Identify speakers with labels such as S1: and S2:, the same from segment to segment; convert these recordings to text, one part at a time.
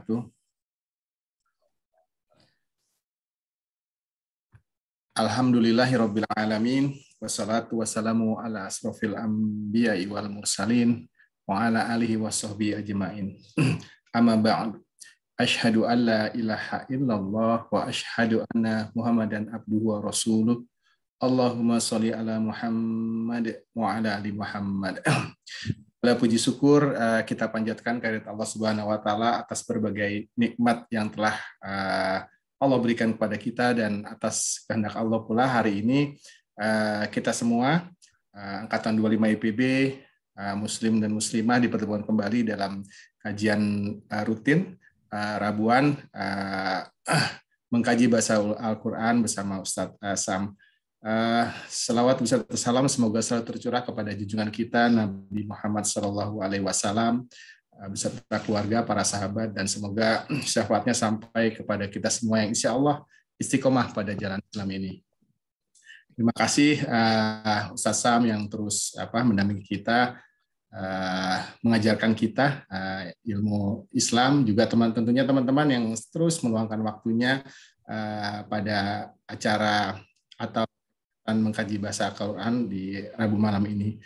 S1: wabarakatuh. Alhamdulillahirabbil alamin wassalatu wassalamu ala asrofil anbiya'i wal mursalin wa ala alihi washabbihi ajmain. Amma ba'd. Asyhadu an la ilaha illallah wa asyhadu anna Muhammadan abduhu wa rasuluh. Allahumma sholli ala Muhammad wa ala ali Muhammad. Puji syukur kita panjatkan kehadirat Allah Subhanahu wa taala atas berbagai nikmat yang telah Allah berikan kepada kita, dan atas kehendak Allah pula hari ini kita semua angkatan 25 IPB muslim dan muslimah dipertemukan kembali dalam kajian rutin Rabuan mengkaji bahasa Al-Qur'an bersama Ustadz Sam. Selawat beserta salam semoga selalu tercurah kepada junjungan kita Nabi Muhammad SAW beserta keluarga, para sahabat, dan semoga syafaatnya sampai kepada kita semua yang insya Allah istiqomah pada jalan Islam ini. Terima kasih Ustaz Sam yang terus mendampingi kita, mengajarkan kita ilmu Islam, juga tentunya teman-teman yang terus meluangkan waktunya pada acara atau mengkaji bahasa Al-Quran di Rabu malam ini.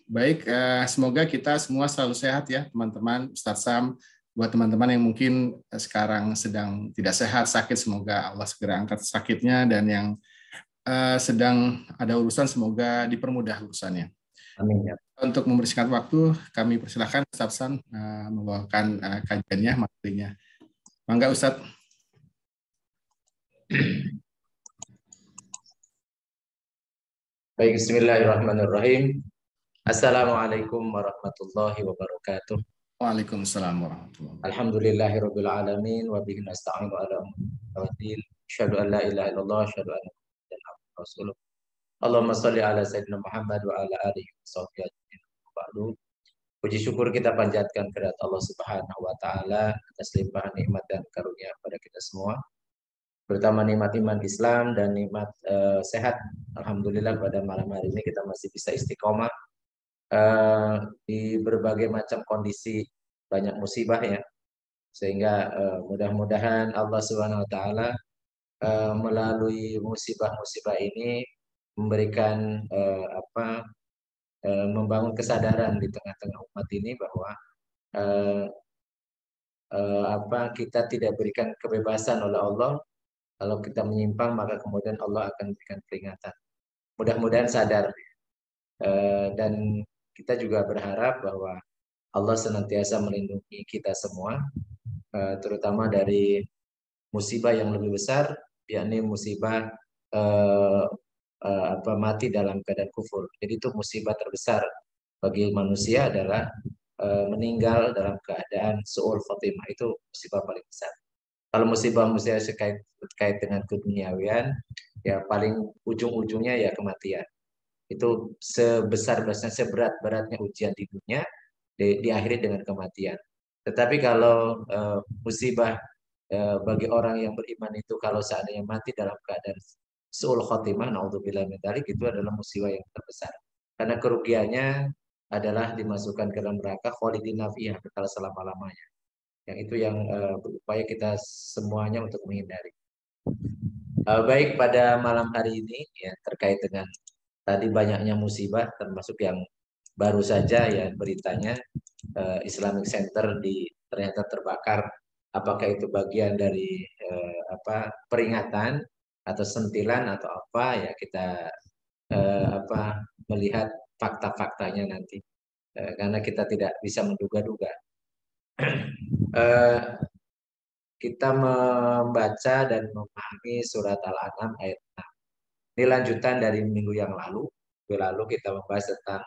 S1: Baik, semoga kita semua selalu sehat ya teman-teman. Ustadz Sam, buat teman-teman yang mungkin sekarang sedang tidak sehat, sakit, semoga Allah segera angkat sakitnya, dan yang sedang ada urusan semoga dipermudah urusannya.
S2: Amin ya.
S1: Untuk membersihkan waktu, kami persilahkan Ustadz Sam membawakan kajiannya, materinya. Mangga Ustadz.
S2: Baik, bismillahirrahmanirrahim. Assalamualaikum warahmatullahi wabarakatuh.
S1: Waalaikumsalam warahmatullahi wabarakatuh.
S2: Alhamdulillahirabbil alamin wa bihi nasta'inu ala umuri. Asyhadu an la ilaha illallah wa asyhadu anna Muhammadan rasulullah. Allahumma shalli ala sayyidina Muhammad wa ala alihi washabbihi ajmain. Ba'du. Puji syukur kita panjatkan kepada Allah Subhanahu wa taala atas limpahan nikmat dan karunia kepada kita semua. Terutama nikmat iman Islam dan nikmat sehat. Alhamdulillah pada malam hari ini kita masih bisa istiqomah di berbagai macam kondisi, banyak musibah ya, sehingga mudah-mudahan Allah Subhanahu Wa Taala melalui musibah-musibah ini memberikan membangun kesadaran di tengah-tengah umat ini bahwa kita tidak berikan kebebasan oleh Allah. Kalau kita menyimpang, maka kemudian Allah akan berikan peringatan. Mudah-mudahan sadar. Dan kita juga berharap bahwa Allah senantiasa melindungi kita semua, terutama dari musibah yang lebih besar, yakni musibah mati dalam keadaan kufur. Jadi itu musibah terbesar bagi manusia adalah meninggal dalam keadaan su'ul khotimah. Itu musibah paling besar. Kalau musibah-musibah terkait dengan keduniawian, ya paling ujung-ujungnya ya kematian. Itu sebesar-besarnya, seberat-beratnya ujian di dunia, diakhiri dengan kematian. Tetapi kalau musibah bagi orang yang beriman itu, kalau seandainya mati dalam keadaan su'ul khotimah, naudzubillah min dzalik, itu adalah musibah yang terbesar. Karena kerugiannya adalah dimasukkan ke dalam neraka khalidina fiha, kekal selama-lamanya. Yang itu yang berupaya kita semuanya untuk menghindari. Baik, pada malam hari ini ya, terkait dengan tadi banyaknya musibah, termasuk yang baru saja ya beritanya Islamic Center ternyata terbakar. Apakah itu bagian dari peringatan atau sentilan atau apa, ya kita melihat fakta-faktanya nanti, karena kita tidak bisa menduga-duga. Kita membaca dan memahami surat Al-An'am ayat 6. Ini lanjutan dari minggu yang lalu. Minggu lalu kita membahas tentang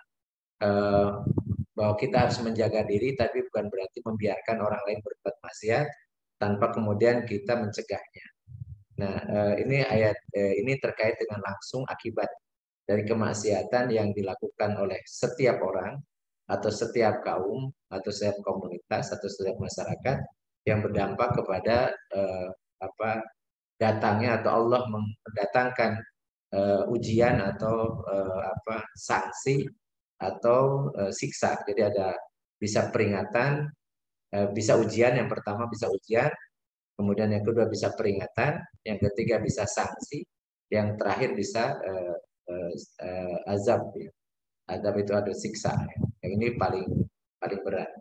S2: bahwa kita harus menjaga diri, tapi bukan berarti membiarkan orang lain berbuat maksiat tanpa kemudian kita mencegahnya. Nah, ini ayat ini terkait dengan langsung akibat dari kemaksiatan yang dilakukan oleh setiap orang atau setiap kaum atau setiap komunitas atau setiap masyarakat yang berdampak kepada datangnya atau Allah mendatangkan ujian atau sanksi atau siksa. Jadi ada bisa peringatan bisa ujian, yang pertama bisa ujian, kemudian yang kedua bisa peringatan, yang ketiga bisa sanksi, yang terakhir bisa azab. Ya. Azab itu ada siksa. Ya. Yang ini paling paling berat.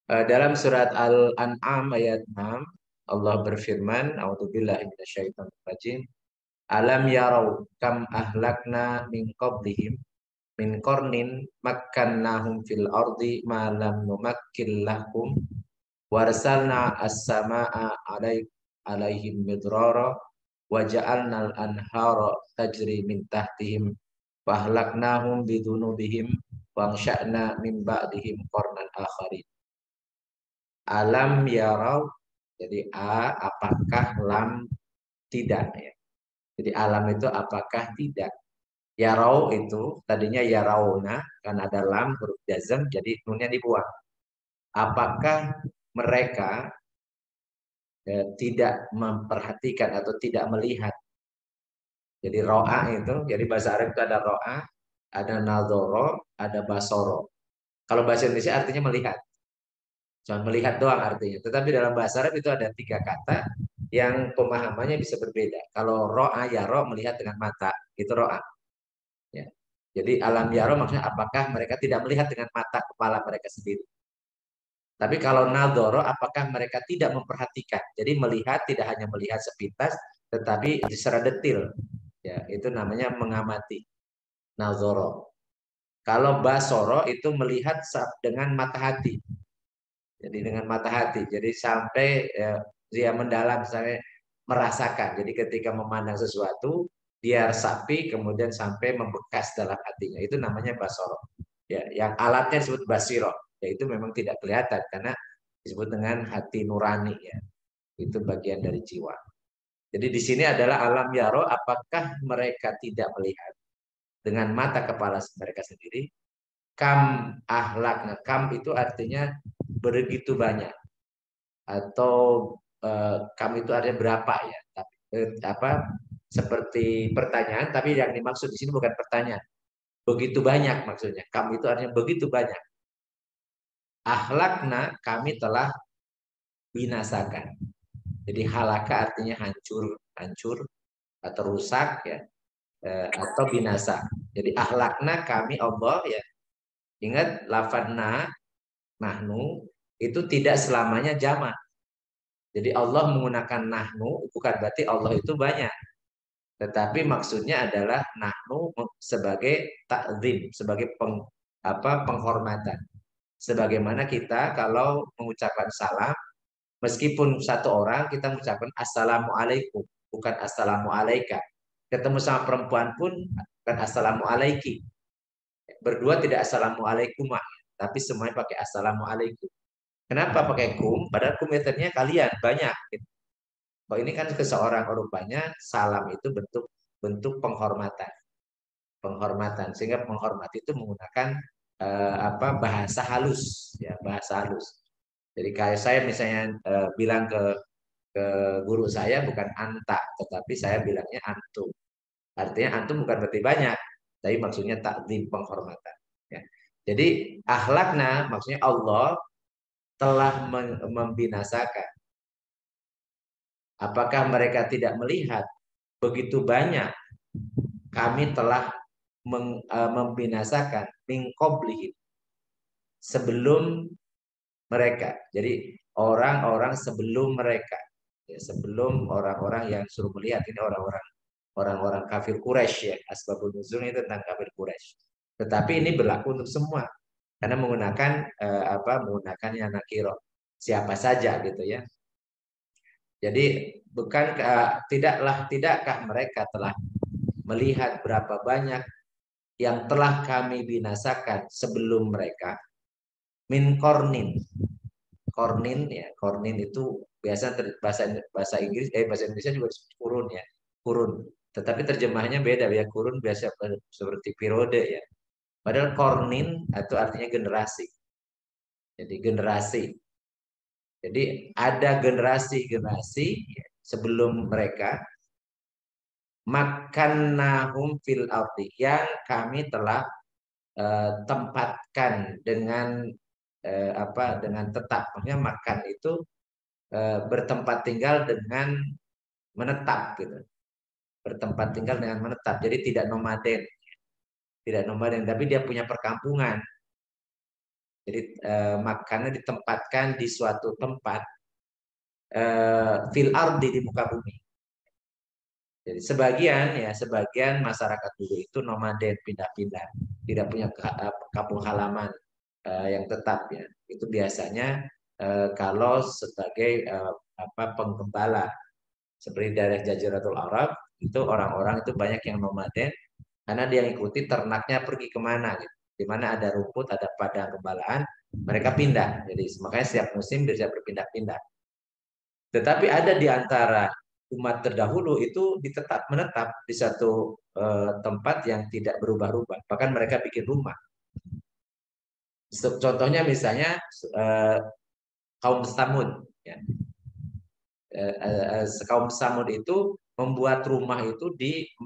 S2: Dalam surat Al-An'am ayat 6, Allah berfirman, "A'udzubillahi minasyaitonirrajim. Alam yarau kam ahlakna min qablihim min qarnin makkannahum fil ardi ma lam numakkil lahum warsalna as-samaa'a alaihim midrara wa ja'alnal anhara tajri min tahtihim fahlaknahum bidunubihim wa ansha'na min ba'dihim qarnan akharin." Alam yarau, jadi apakah, lam tidak ya. Jadi alam itu apakah tidak. Yarau itu tadinya yarauna, kan ada lam huruf jazm, jadi nunnya dibuang. Apakah mereka tidak memperhatikan atau tidak melihat. Jadi ro'a itu, jadi bahasa Arab itu ada ro'a, ada nadhoro, ada basoro. Kalau bahasa Indonesia artinya melihat. Cuma melihat doang artinya. Tetapi dalam bahasa Arab itu ada 3 kata yang pemahamannya bisa berbeda. Kalau ro'a, yaro, melihat dengan mata, itu ro'a. Ya. Jadi alam yaro maksudnya apakah mereka tidak melihat dengan mata kepala mereka sendiri. Tapi kalau nadoro, apakah mereka tidak memperhatikan? Jadi melihat tidak hanya melihat sepintas, tetapi secara detail. Ya, itu namanya mengamati. Nadoro. Kalau basoro itu melihat dengan mata hati. Jadi dengan mata hati. Jadi sampai dia mendalam, sampai merasakan. Jadi ketika memandang sesuatu, dia resapi, kemudian sampai membekas dalam hatinya. Itu namanya basoro. Ya, yang alatnya disebut basiro. Yaitu memang tidak kelihatan karena disebut dengan hati nurani ya. Itu bagian dari jiwa. Jadi di sini adalah alam yaro, apakah mereka tidak melihat dengan mata kepala mereka sendiri? Kam ahlakna, kam itu artinya begitu banyak, atau kam itu artinya berapa ya? Tapi seperti pertanyaan, tapi yang dimaksud di sini bukan pertanyaan. Begitu banyak maksudnya. Kam itu artinya begitu banyak. Ahlakna, kami telah binasakan. Jadi halaka artinya hancur, hancur atau rusak ya, atau binasa. Jadi ahlakna, kami Allah ya. Ingat lafadna, nahnu itu tidak selamanya jamak. Jadi Allah menggunakan nahnu bukan berarti Allah itu banyak. Tetapi maksudnya adalah nahnu sebagai ta'zim, sebagai penghormatan. Sebagaimana kita kalau mengucapkan salam, meskipun satu orang kita mengucapkan assalamualaikum, bukan assalamualaika. Ketemu sama perempuan pun bukan assalamualaiki. Berdua tidak assalamualaikum, tapi semuanya pakai assalamualaikum. Kenapa pakai kum? Padahal kum itu artinya kalian banyak. Kalau ini kan ke seorang, rupanya salam itu bentuk bentuk penghormatan, penghormatan. Sehingga penghormati itu menggunakan bahasa halus, ya bahasa halus. Jadi kayak saya misalnya bilang ke guru saya bukan anta, tetapi saya bilangnya antum. Artinya antum bukan berarti banyak, tapi maksudnya takdim, penghormatan. Ya. Jadi akhlakna maksudnya Allah telah membinasakan. Apakah mereka tidak melihat begitu banyak kami telah membinasakan min qablihim sebelum mereka. Jadi orang-orang sebelum mereka, ya, sebelum orang-orang yang suruh melihat, ini orang-orang kafir Quraisy ya. Asbabun nuzul ini tentang kafir Quraisy. Tetapi ini berlaku untuk semua karena menggunakannya nakiro, siapa saja gitu ya. Jadi tidakkah mereka telah melihat berapa banyak yang telah kami binasakan sebelum mereka? Min kornin. Kornin ya, kornin itu biasa bahasa Inggris bahasa Indonesia juga kurun ya, kurun. Tetapi terjemahnya beda ya, kurun biasa seperti periode ya. Padahal kornin itu artinya generasi. Jadi generasi. Jadi ada generasi-generasi sebelum mereka makannahum fil ardi yang kami telah tempatkan dengan dengan tetap. Maksudnya makan itu bertempat tinggal dengan menetap gitu. Bertempat tinggal dengan menetap. Jadi tidak nomaden. Tidak nomaden, tapi dia punya perkampungan. Jadi makannya ditempatkan di suatu tempat fil ardi, di muka bumi. Jadi sebagian masyarakat dulu itu nomaden, pindah-pindah, tidak punya kampung halaman yang tetap ya. Itu biasanya kalau sebagai penggembala, seperti daerah Jaziratul Arab itu orang-orang itu banyak yang nomaden karena dia ikuti ternaknya pergi kemana gitu. Di mana ada rumput, ada padang gembalaan, mereka pindah. Jadi makanya setiap musim bisa berpindah-pindah. Tetapi ada di antara umat terdahulu itu menetap di satu tempat yang tidak berubah-ubah. Bahkan mereka bikin rumah. Contohnya misalnya kaum Samud. Ya. Kaum Samud itu membuat rumah itu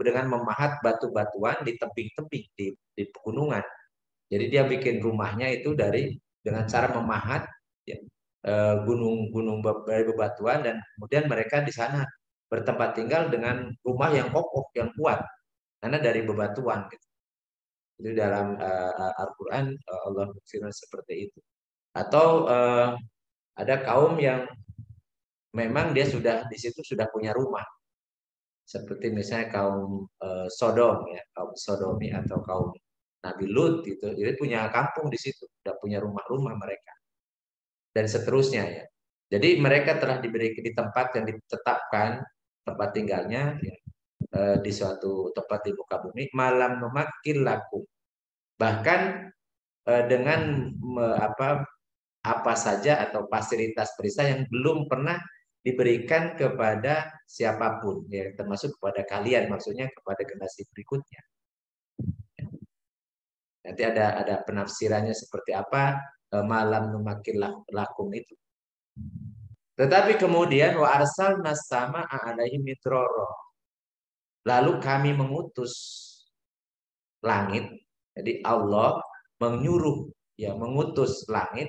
S2: dengan memahat batu-batuan di tebing-tebing di pegunungan. Jadi dia bikin rumahnya itu dengan cara memahat ya, gunung-gunung dari bebatuan, dan kemudian mereka di sana bertempat tinggal dengan rumah yang kokoh, yang kuat karena dari bebatuan gitu. Itu dalam Al-Qur'an Allah berfirman seperti itu. Atau ada kaum yang memang dia sudah di situ sudah punya rumah. Seperti misalnya kaum Sodom ya, kaum Sodomi atau kaum Nabi Lut gitu. Jadi punya kampung di situ, sudah punya rumah-rumah mereka. Dan seterusnya ya. Jadi mereka telah di tempat yang ditetapkan tempat tinggalnya ya, di suatu tempat di muka bumi, malam memakil laku. Bahkan dengan apa saja atau fasilitas perisai yang belum pernah diberikan kepada siapapun, ya termasuk kepada kalian, maksudnya kepada generasi berikutnya. Nanti ada penafsirannya seperti apa malam memakin lakum itu. Tetapi kemudian wa arsalna sama alaihim mitroro. Lalu kami mengutus langit. Jadi Allah mengutus langit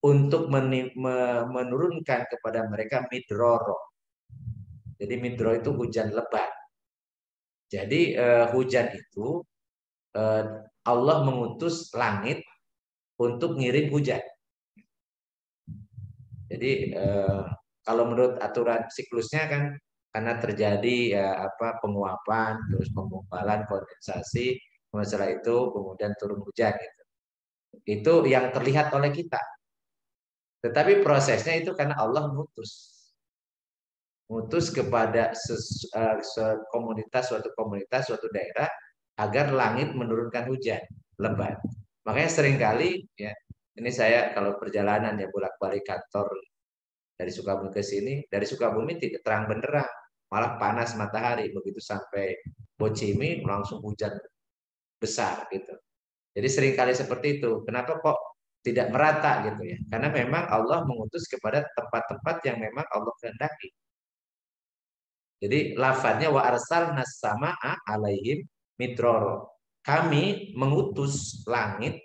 S2: untuk menurunkan kepada mereka midroro. Jadi midro itu hujan lebat. Jadi hujan itu Allah mengutus langit untuk ngirim hujan. Jadi kalau menurut aturan siklusnya kan karena terjadi penguapan, terus penggumpalan, kondensasi, setelah itu kemudian turun hujan gitu. Itu yang terlihat oleh kita. Tetapi prosesnya itu karena Allah mengutus kepada suatu komunitas, suatu daerah agar langit menurunkan hujan lebat. Makanya seringkali ya, ini saya kalau perjalanan ya bolak-balik kantor dari Sukabumi ke sini, dari Sukabumi tidak terang benderang, malah panas matahari. Begitu sampai Bocimi langsung hujan besar gitu. Jadi seringkali seperti itu. Kenapa kok tidak merata gitu ya? Karena memang Allah mengutus kepada tempat-tempat yang memang Allah kehendaki. Jadi lafadznya wa arsalna samaa alaihim mitroro. Kami mengutus langit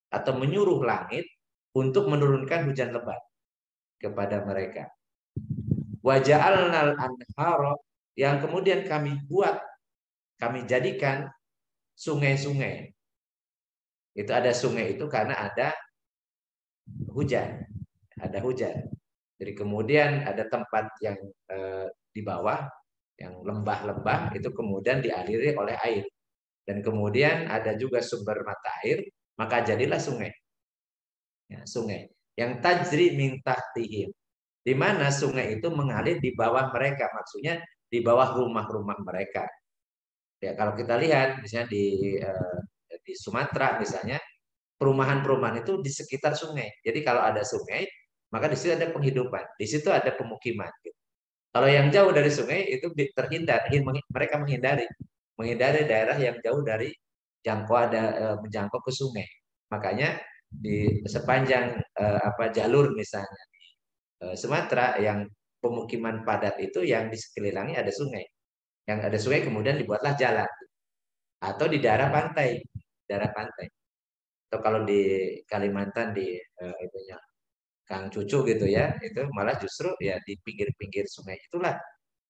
S2: atau menyuruh langit untuk menurunkan hujan lebat kepada mereka. Wa ja'alnal anhara, yang kemudian kami jadikan sungai-sungai. Itu ada sungai itu karena ada hujan. Ada hujan. Jadi kemudian ada tempat yang di bawah, yang lembah-lembah, itu kemudian dialiri oleh air. Dan kemudian ada juga sumber mata air, maka jadilah sungai. Ya, sungai. Yang tajri min tahtihim. Di mana sungai itu mengalir di bawah mereka. Maksudnya di bawah rumah-rumah mereka. Ya, kalau kita lihat misalnya di Sumatera misalnya, perumahan-perumahan itu di sekitar sungai. Jadi kalau ada sungai, maka di situ ada penghidupan, di situ ada pemukiman. Kalau yang jauh dari sungai itu terhindar, mereka menghindari daerah yang jauh dari menjangkau ke sungai. Makanya di sepanjang jalur misalnya Sumatera yang pemukiman padat itu yang di sekelilingnya ada sungai. Yang ada sungai kemudian dibuatlah jalan atau di daerah pantai, Atau kalau di Kalimantan di itunya Kang Cucu gitu ya, itu malah justru ya di pinggir-pinggir sungai itulah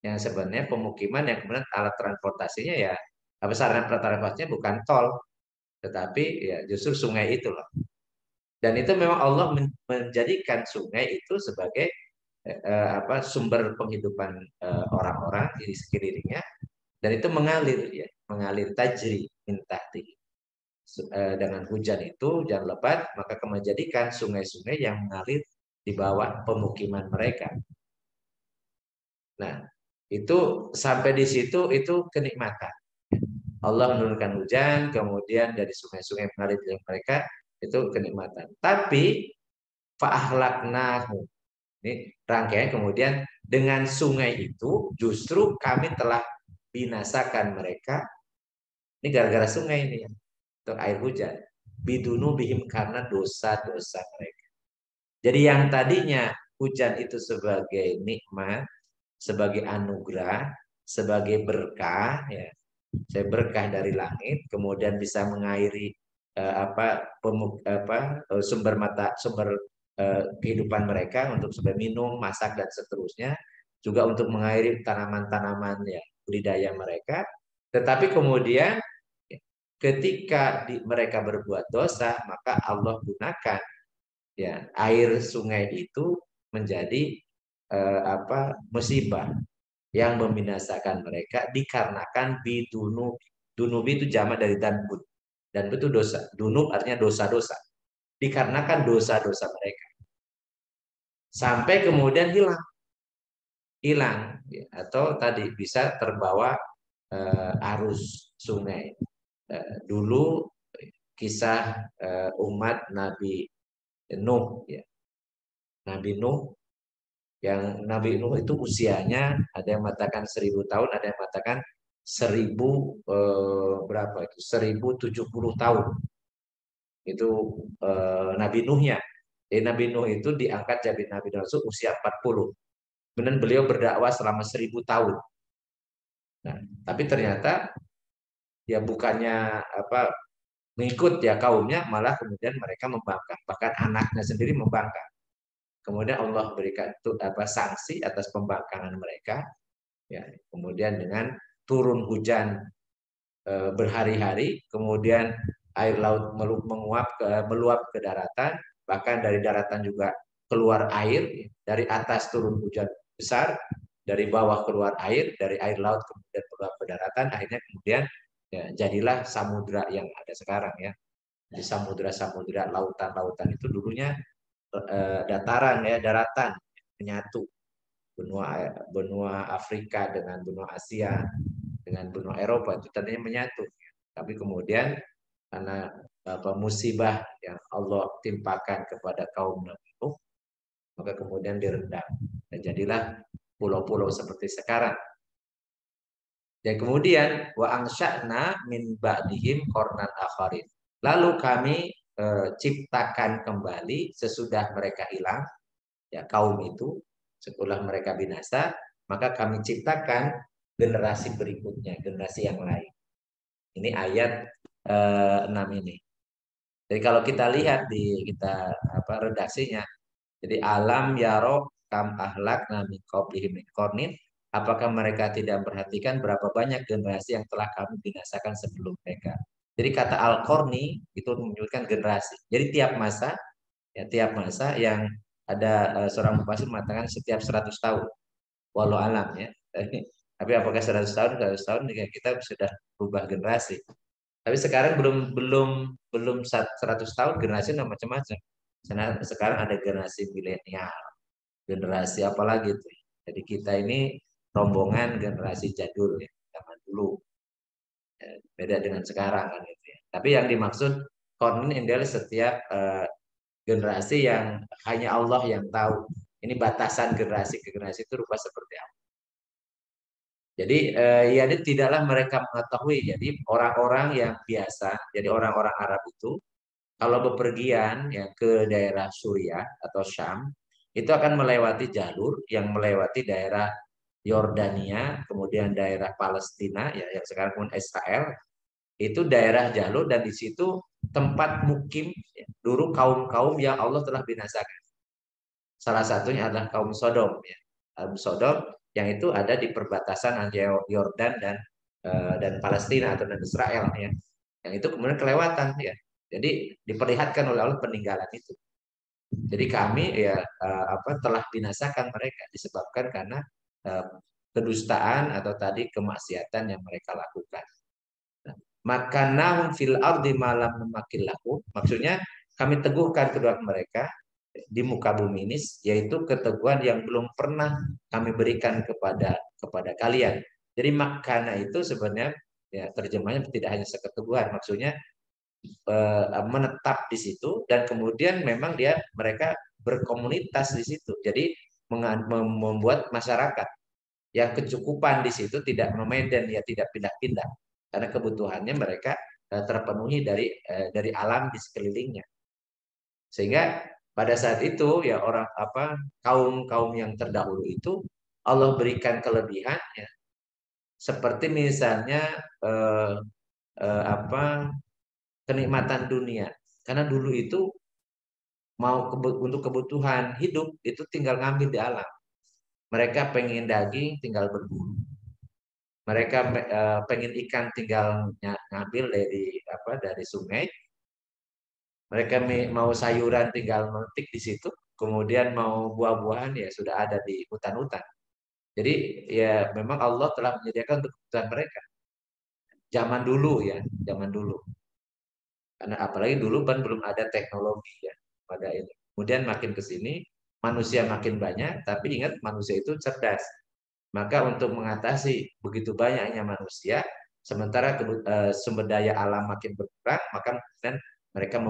S2: yang sebenarnya pemukiman yang kemudian alat transportasinya ya apa sarana transportasinya bukan tol, tetapi ya justru sungai itu loh. Dan itu memang Allah menjadikan sungai itu sebagai apa sumber penghidupan orang-orang di sekelilingnya dan itu mengalir ya, mengalir tajri min tahtihi. Dengan hujan itu hujan lebat maka menjadikan sungai-sungai yang mengalir di bawah pemukiman mereka. Nah, itu sampai di situ itu kenikmatan. Allah menurunkan hujan, kemudian dari sungai-sungai mengalir di mereka itu kenikmatan. Tapi fa'ahlaknahu. Ini rangkaian kemudian dengan sungai itu justru kami telah binasakan mereka. Ini gara-gara sungai ini ya. Untuk air hujan. Bidunu bihim karena dosa-dosa mereka. Jadi yang tadinya hujan itu sebagai nikmat, sebagai anugerah, sebagai berkah, ya, saya berkah dari langit, kemudian bisa mengairi sumber kehidupan mereka untuk supaya minum, masak dan seterusnya, juga untuk mengairi tanaman-tanaman ya budidaya mereka. Tetapi kemudian ketika mereka berbuat dosa, maka Allah gunakan ya air sungai itu menjadi musibah yang membinasakan mereka dikarenakan bidunub. Dunub itu jamak dari danbut. Danbut itu dosa. Dunub artinya dosa-dosa. Dikarenakan dosa-dosa mereka. Sampai kemudian hilang. Hilang. Atau tadi bisa terbawa arus sungai. Dulu kisah umat Nabi Nuh. Ya. Nabi Nuh yang Nabi Nuh itu usianya ada yang mengatakan 1000 tahun, ada yang mengatakan 1000 berapa itu 1070 tahun itu Nabi Nuhnya. Jadi Nabi Nuh itu diangkat jadi Nabi Rasul usia 40. Kemudian beliau berdakwah selama 1000 tahun. Nah, tapi ternyata ya bukannya apa mengikut ya kaumnya, malah kemudian mereka membangkang, bahkan anaknya sendiri membangkang. Kemudian Allah berikan sanksi atas pembangkangan mereka. Ya, kemudian dengan turun hujan berhari-hari, kemudian air laut meluap ke daratan, bahkan dari daratan juga keluar air, dari atas turun hujan besar, dari bawah keluar air, dari air laut kemudian meluap ke daratan, akhirnya kemudian ya, jadilah samudra yang ada sekarang ya. Di samudra-samudra, lautan-lautan itu dulunya dataran ya, daratan menyatu benua benua Afrika dengan benua Asia dengan benua Eropa itu tadinya menyatu. Tapi kemudian karena musibah yang Allah timpakan kepada kaum Nabi Nuh, maka kemudian direndam dan jadilah pulau-pulau seperti sekarang. Dan kemudian wa angsya'na min ba'dihim qarnan akharin. Lalu kami ciptakan kembali sesudah mereka hilang ya kaum itu setelah mereka binasa, maka kami ciptakan generasi berikutnya, generasi yang lain. Ini ayat 6 ini. Jadi kalau kita lihat di kita redaksinya, jadi alam yaro kam ahlak nami qablihim min qarnin, apakah mereka tidak memperhatikan berapa banyak generasi yang telah kami binasakan sebelum mereka. Jadi kata al-qarni itu menunjukkan generasi. Jadi tiap masa yang ada seorang mufasir mengatakan setiap 100 tahun. Walau alam ya. Tapi apakah 100 tahun, 100 tahun kita sudah berubah generasi. Tapi sekarang belum 100 tahun generasi macam-macam. Sekarang ada generasi milenial, generasi apalagi itu. Jadi kita ini rombongan generasi jadul ya, zaman dulu. Beda dengan sekarang kan gitu ya. Tapi yang dimaksud konon adalah setiap generasi yang hanya Allah yang tahu. Ini batasan generasi ke generasi itu rupa seperti apa. Jadi ya tidaklah mereka mengetahui. Jadi orang-orang yang biasa, jadi orang-orang Arab itu kalau bepergian ya ke daerah Suriah atau Syam itu akan melewati jalur yang melewati daerah Yordania, kemudian daerah Palestina ya yang sekarang pun Israel. Itu daerah jalur dan di situ tempat mukim ya, dulu kaum-kaum yang Allah telah binasakan. Salah satunya adalah kaum Sodom ya. Kaum Sodom yang itu ada di perbatasan antara Yordan dan Palestina atau dan Israel ya. Yang itu kemudian kelewatan ya. Jadi diperlihatkan oleh Allah peninggalan itu. Jadi kami ya telah binasakan mereka disebabkan karena eh, kedustaan atau tadi kemaksiatan yang mereka lakukan. Maka nahum fil ardi malam memakillahu. Maksudnya kami teguhkan kedua mereka di muka bumi ini, yaitu keteguhan yang belum pernah kami berikan kepada kalian. Jadi makana itu sebenarnya ya terjemahnya tidak hanya seketeguhan, maksudnya menetap di situ dan kemudian memang mereka berkomunitas di situ. Jadi membuat masyarakat yang kecukupan di situ tidak memainten, ya tidak pindah-pindah karena kebutuhannya mereka terpenuhi dari alam di sekelilingnya. Sehingga pada saat itu ya kaum-kaum yang terdahulu itu Allah berikan kelebihan ya, seperti misalnya eh, kenikmatan dunia. Karena dulu itu untuk kebutuhan hidup itu tinggal ngambil di alam. Mereka pengen daging tinggal berburu. Mereka pengen ikan tinggal ngambil dari sungai. Mereka mau sayuran tinggal memetik di situ. Kemudian mau buah-buahan ya sudah ada di hutan-hutan. Jadi ya memang Allah telah menyediakan untuk kebutuhan mereka. Zaman dulu ya, zaman dulu. Karena apalagi dulu kan belum ada teknologi ya pada ini. Kemudian makin ke sini manusia makin banyak, tapi ingat manusia itu cerdas. Maka untuk mengatasi begitu banyaknya manusia, sementara sumber daya alam makin berkurang, maka kemudian mereka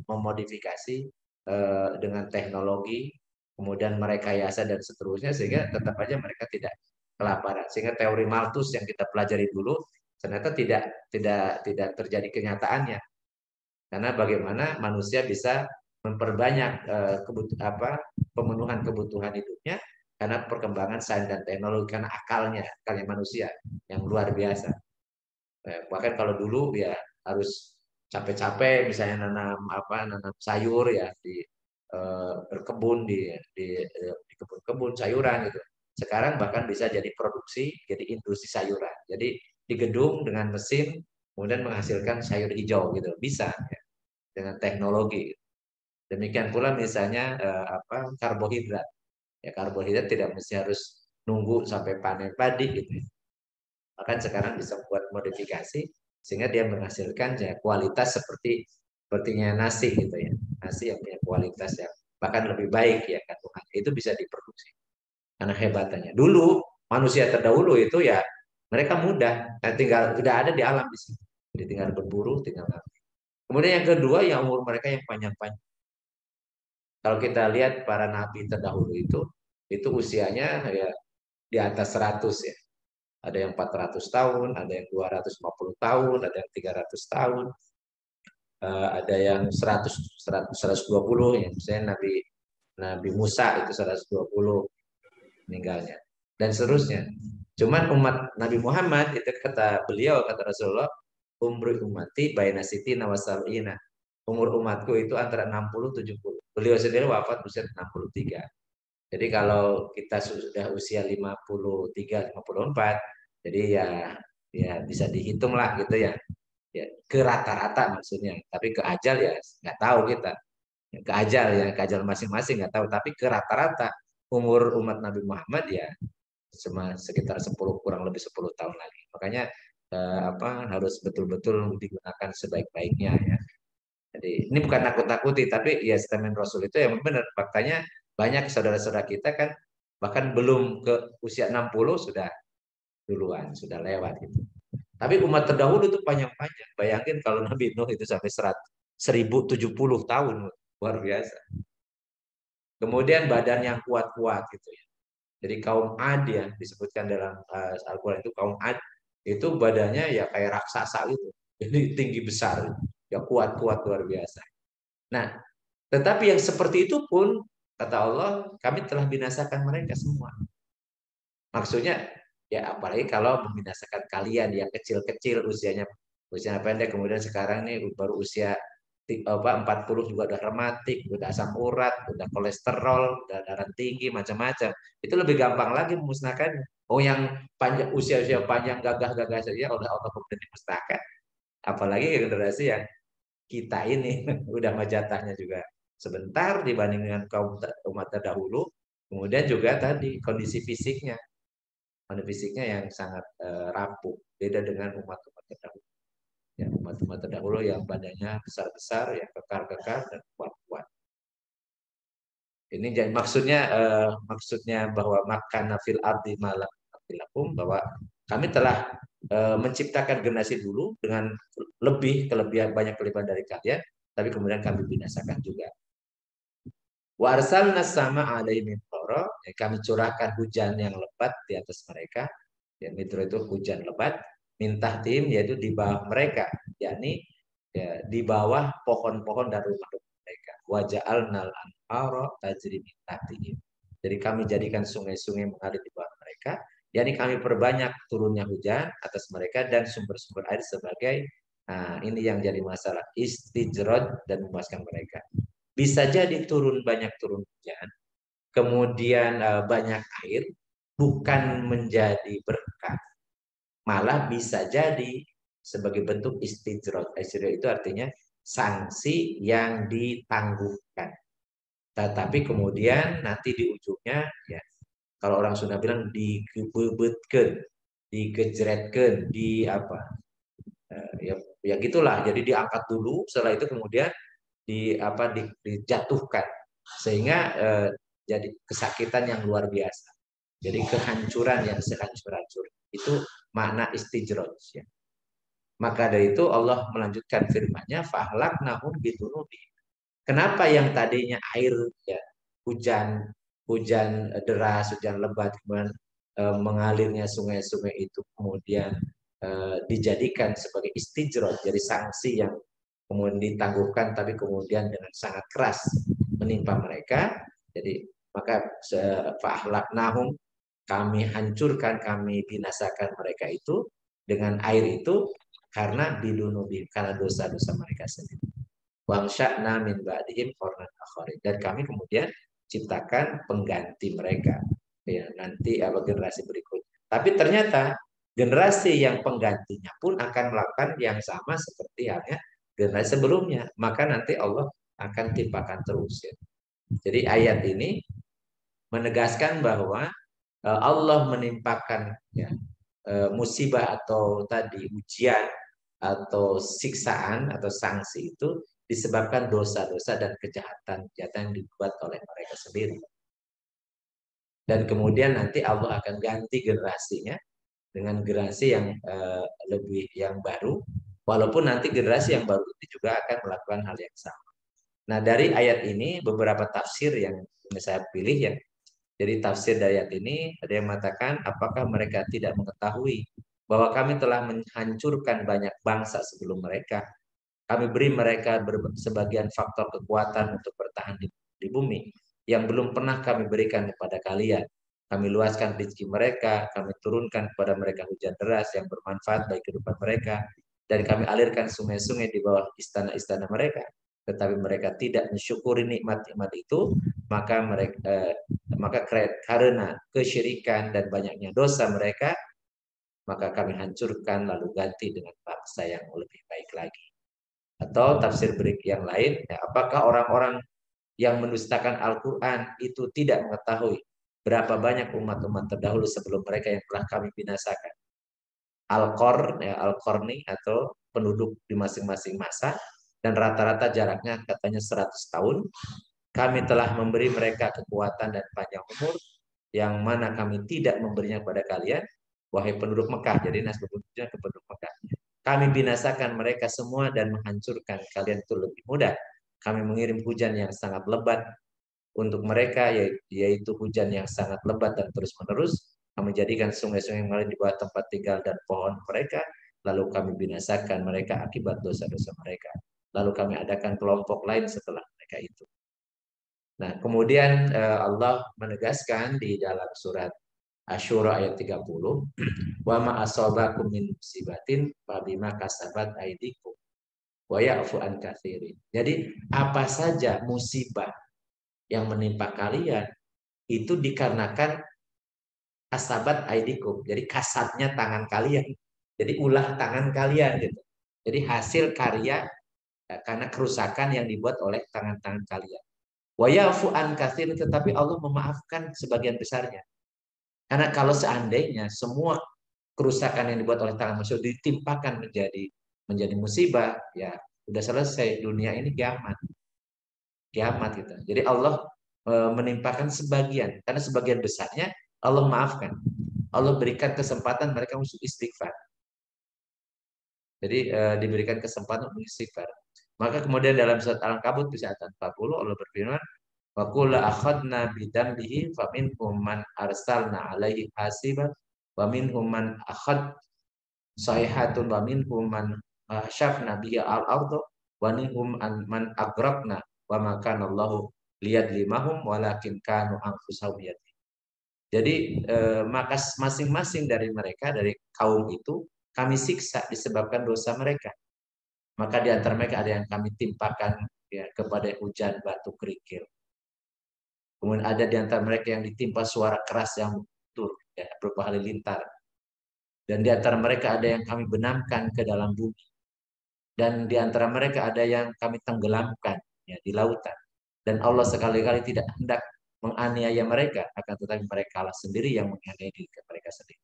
S2: memodifikasi dengan teknologi, kemudian merekayasa dan seterusnya sehingga tetap aja mereka tidak kelaparan. Sehingga teori Malthus yang kita pelajari dulu ternyata tidak terjadi kenyataannya. Karena bagaimana manusia bisa memperbanyak pemenuhan kebutuhan hidupnya karena perkembangan sains dan teknologi, karena akalnya manusia yang luar biasa. Bahkan kalau dulu ya harus capek-capek misalnya nanam sayur ya berkebun di kebun-kebun sayuran gitu. Sekarang bahkan bisa jadi produksi, jadi industri sayuran. Jadi di gedung dengan mesin kemudian menghasilkan sayur hijau gitu. Bisa ya, dengan teknologi. Demikian pula misalnya karbohidrat. Ya karbohidrat tidak mesti harus nunggu sampai panen padi gitu. Bahkan sekarang bisa buat modifikasi sehingga dia menghasilkan ya kualitas sepertinya nasi gitu ya. Nasi yang punya kualitas yang bahkan lebih baik ya kandungannya itu bisa diproduksi. Karena hebatnya. Dulu manusia terdahulu itu ya mereka mudah, tinggal tidak ada di alam di sini. Jadi tinggal berburu, tinggal ngambil. Kemudian yang kedua yang umur mereka yang panjang-panjang. Kalau kita lihat para nabi terdahulu itu usianya ya di atas 100 ya. Ada yang 400 tahun, ada yang 250 tahun, ada yang 300 tahun, ada yang 100, 120 ya. Misalnya Nabi Musa itu 120 meninggalnya dan seterusnya. Cuman umat Nabi Muhammad itu kata beliau, kata Rasulullah, umri umati baina sitina wa sab'ina. Umur umatku itu antara 60-70. Beliau sendiri wafat usia 63. Jadi kalau kita sudah usia 53, 54, jadi ya bisa dihitung lah gitu ya. Ya ke rata-rata maksudnya. Tapi ke ajal ya nggak tahu kita. Ke ajal masing-masing nggak tahu. Tapi ke rata-rata umur umat Nabi Muhammad ya cuma sekitar 10 kurang lebih 10 tahun lagi. Makanya harus betul-betul digunakan sebaik-baiknya ya. Jadi ini bukan nakut-nakuti, tapi ya statement Rasul itu yang benar. Faktanya banyak saudara-saudara kita kan bahkan belum ke usia 60 sudah duluan, sudah lewat gitu. Tapi umat terdahulu itu panjang-panjang. Bayangin kalau Nabi Nuh itu sampai 1070 tahun, luar biasa. Kemudian badan yang kuat-kuat gitu ya. Jadi kaum Ad ya disebutkan dalam Al-Quran itu kaum Ad itu badannya ya kayak raksasa gitu. Jadi tinggi besar, ya kuat-kuat luar biasa. Nah, tetapi yang seperti itu pun kata Allah, kami telah binasakan mereka semua. Maksudnya ya apalagi kalau membinasakan kalian yang kecil-kecil usianya Usia pendek, kemudian sekarang nih baru usia 40 juga udah rematik, udah asam urat, udah kolesterol, udah darah tinggi, macam-macam. Itu lebih gampang lagi memusnahkannya. Oh, yang panjang, usia-usia panjang, gagah-gagah saja udah Allah kemudian dimusnahkan. Apalagi generasi yang kita ini udah majatahnya juga sebentar dibanding dengan kaum umat terdahulu. Kemudian juga tadi kondisi fisiknya yang sangat rapuh, beda dengan umat-umat terdahulu. Ya, umat-umat terdahulu yang badannya besar-besar, yang kekar-kekar dan kuat-kuat. Ini jadi maksudnya bahwa makan fil ardi malam bahwa kami telah menciptakan generasi dulu dengan banyak kelebihan dari kalian, tapi kemudian kami binasakan juga. Warsalna sama alaihim mitro, kami curahkan hujan yang lebat di atas mereka. Ya, mitro itu hujan lebat, minta tim yaitu di bawah mereka, yakni ya, di bawah pohon-pohon dan rumah-rumah mereka. Waja'alnal anhara tajri min tahtihim. Jadi kami jadikan sungai-sungai mengalir di bawah mereka, yakni kami perbanyak turunnya hujan atas mereka dan sumber-sumber air sebagai ini yang jadi masalah, istijrod dan memuaskan mereka. Bisa jadi banyak turun hujan, kemudian banyak air, bukan menjadi berkah, malah bisa jadi sebagai bentuk istijrod. Istijrod itu artinya sanksi yang ditangguhkan. Tetapi kemudian nanti di ujungnya, ya kalau orang Sunda bilang dikebebetkan, dikejretkan, di apa? Ya gitulah. Jadi diangkat dulu, setelah itu kemudian dijatuhkan sehingga jadi kesakitan yang luar biasa, jadi kehancuran yang sehancur-hancur. Itu makna istijroj ya. Maka dari itu Allah melanjutkan firman-Nya fahlaknahum bidunubi. Kenapa yang tadinya air ya, hujan deras, hujan lebat, kemudian mengalirnya sungai-sungai itu kemudian dijadikan sebagai istijroj, jadi sanksi yang kemudian ditangguhkan, tapi kemudian dengan sangat keras menimpa mereka. Jadi maka fahlaknahum, kami hancurkan, kami binasakan mereka itu dengan air itu karena bidunubi, karena dosa-dosa mereka sendiri. Wangsya'na min ba'dihim qarnan akharin, dan kami kemudian ciptakan pengganti mereka ya nanti generasi berikutnya. Tapi ternyata generasi yang penggantinya pun akan melakukan yang sama seperti halnya generasi sebelumnya, maka nanti Allah akan timpakan terus ya. Jadi ayat ini menegaskan bahwa Allah menimpakan ya, musibah atau tadi ujian atau siksaan atau sanksi itu disebabkan dosa-dosa dan kejahatan yang dibuat oleh mereka sendiri. Dan kemudian nanti Allah akan ganti generasinya dengan generasi yang yang baru, walaupun nanti generasi yang baru itu juga akan melakukan hal yang sama. Nah, dari ayat ini beberapa tafsir yang saya pilih ya. Jadi tafsir dari ayat ini ada yang mengatakan apakah mereka tidak mengetahui bahwa kami telah menghancurkan banyak bangsa sebelum mereka. Kami beri mereka sebagian faktor kekuatan untuk bertahan di bumi yang belum pernah kami berikan kepada kalian. Kami luaskan rezeki mereka, kami turunkan kepada mereka hujan deras yang bermanfaat bagi kehidupan mereka, dan kami alirkan sungai-sungai di bawah istana-istana mereka. Tetapi mereka tidak mensyukuri nikmat-nikmat itu, maka karena kesyirikan dan banyaknya dosa mereka, maka kami hancurkan lalu ganti dengan bangsa yang lebih baik lagi. Atau tafsir yang lain, ya, apakah orang-orang yang mendustakan Al-Quran itu tidak mengetahui berapa banyak umat-umat terdahulu sebelum mereka yang telah kami binasakan. Al-Qarni atau penduduk di masing-masing masa, dan rata-rata jaraknya katanya 100 tahun. Kami telah memberi mereka kekuatan dan panjang umur, yang mana kami tidak memberinya kepada kalian, wahai penduduk Mekah. Jadi nasbutnya ke penduduk Mekah. Kami binasakan mereka semua dan menghancurkan kalian itu lebih mudah. Kami mengirim hujan yang sangat lebat untuk mereka, yaitu hujan yang sangat lebat dan terus-menerus. Kami jadikan sungai-sungai mengalir di bawah tempat tinggal dan pohon mereka. Lalu kami binasakan mereka akibat dosa-dosa mereka. Lalu kami adakan kelompok lain setelah mereka itu. Nah, kemudian Allah menegaskan di dalam surat Asyura ayat 30. Wa ma asabakum min musibatin fabima kasabat aydikum wa ya'fu an katsirin. Jadi apa saja musibah yang menimpa kalian itu dikarenakan kasabat aidikum. Jadi kasatnya tangan kalian. Jadi ulah tangan kalian gitu. Jadi hasil karya karena kerusakan yang dibuat oleh tangan-tangan kalian. Wa ya'fu an katsirin, tetapi Allah memaafkan sebagian besarnya. Karena kalau seandainya semua kerusakan yang dibuat oleh tangan manusia ditimpakan menjadi musibah, ya udah selesai dunia ini kiamat. Kiamat gitu. Jadi Allah menimpakan sebagian, karena sebagian besarnya Allah maafkan. Allah berikan kesempatan mereka untuk istighfar. Jadi diberikan kesempatan untuk istighfar. Maka kemudian dalam surat Al-Ankabut ayat 40 Allah berfirman, wa qul akhadna bidambihi faminhum man arsalna alaihi hasiban wa minhum man akhad sayhatun wa minhum man syafna bihi al-ardh wa minhum man agraqna wa ma kana Allahu liyadlimahum walakin kanu anfusahum yadlimun. Jadi maka masing-masing dari mereka, dari kaum itu kami siksa disebabkan dosa mereka. Maka di antara mereka ada yang kami timpakan ya, kepada hujan batu kerikil. Kemudian ada di antara mereka yang ditimpa suara keras yang tur, ya, berupa halilintar. Dan di antara mereka ada yang kami benamkan ke dalam bumi. Dan di antara mereka ada yang kami tenggelamkan ya, di lautan. Dan Allah sekali-kali tidak hendak menganiaya mereka, akan tetapi mereka lah sendiri yang menganiaya diri mereka sendiri.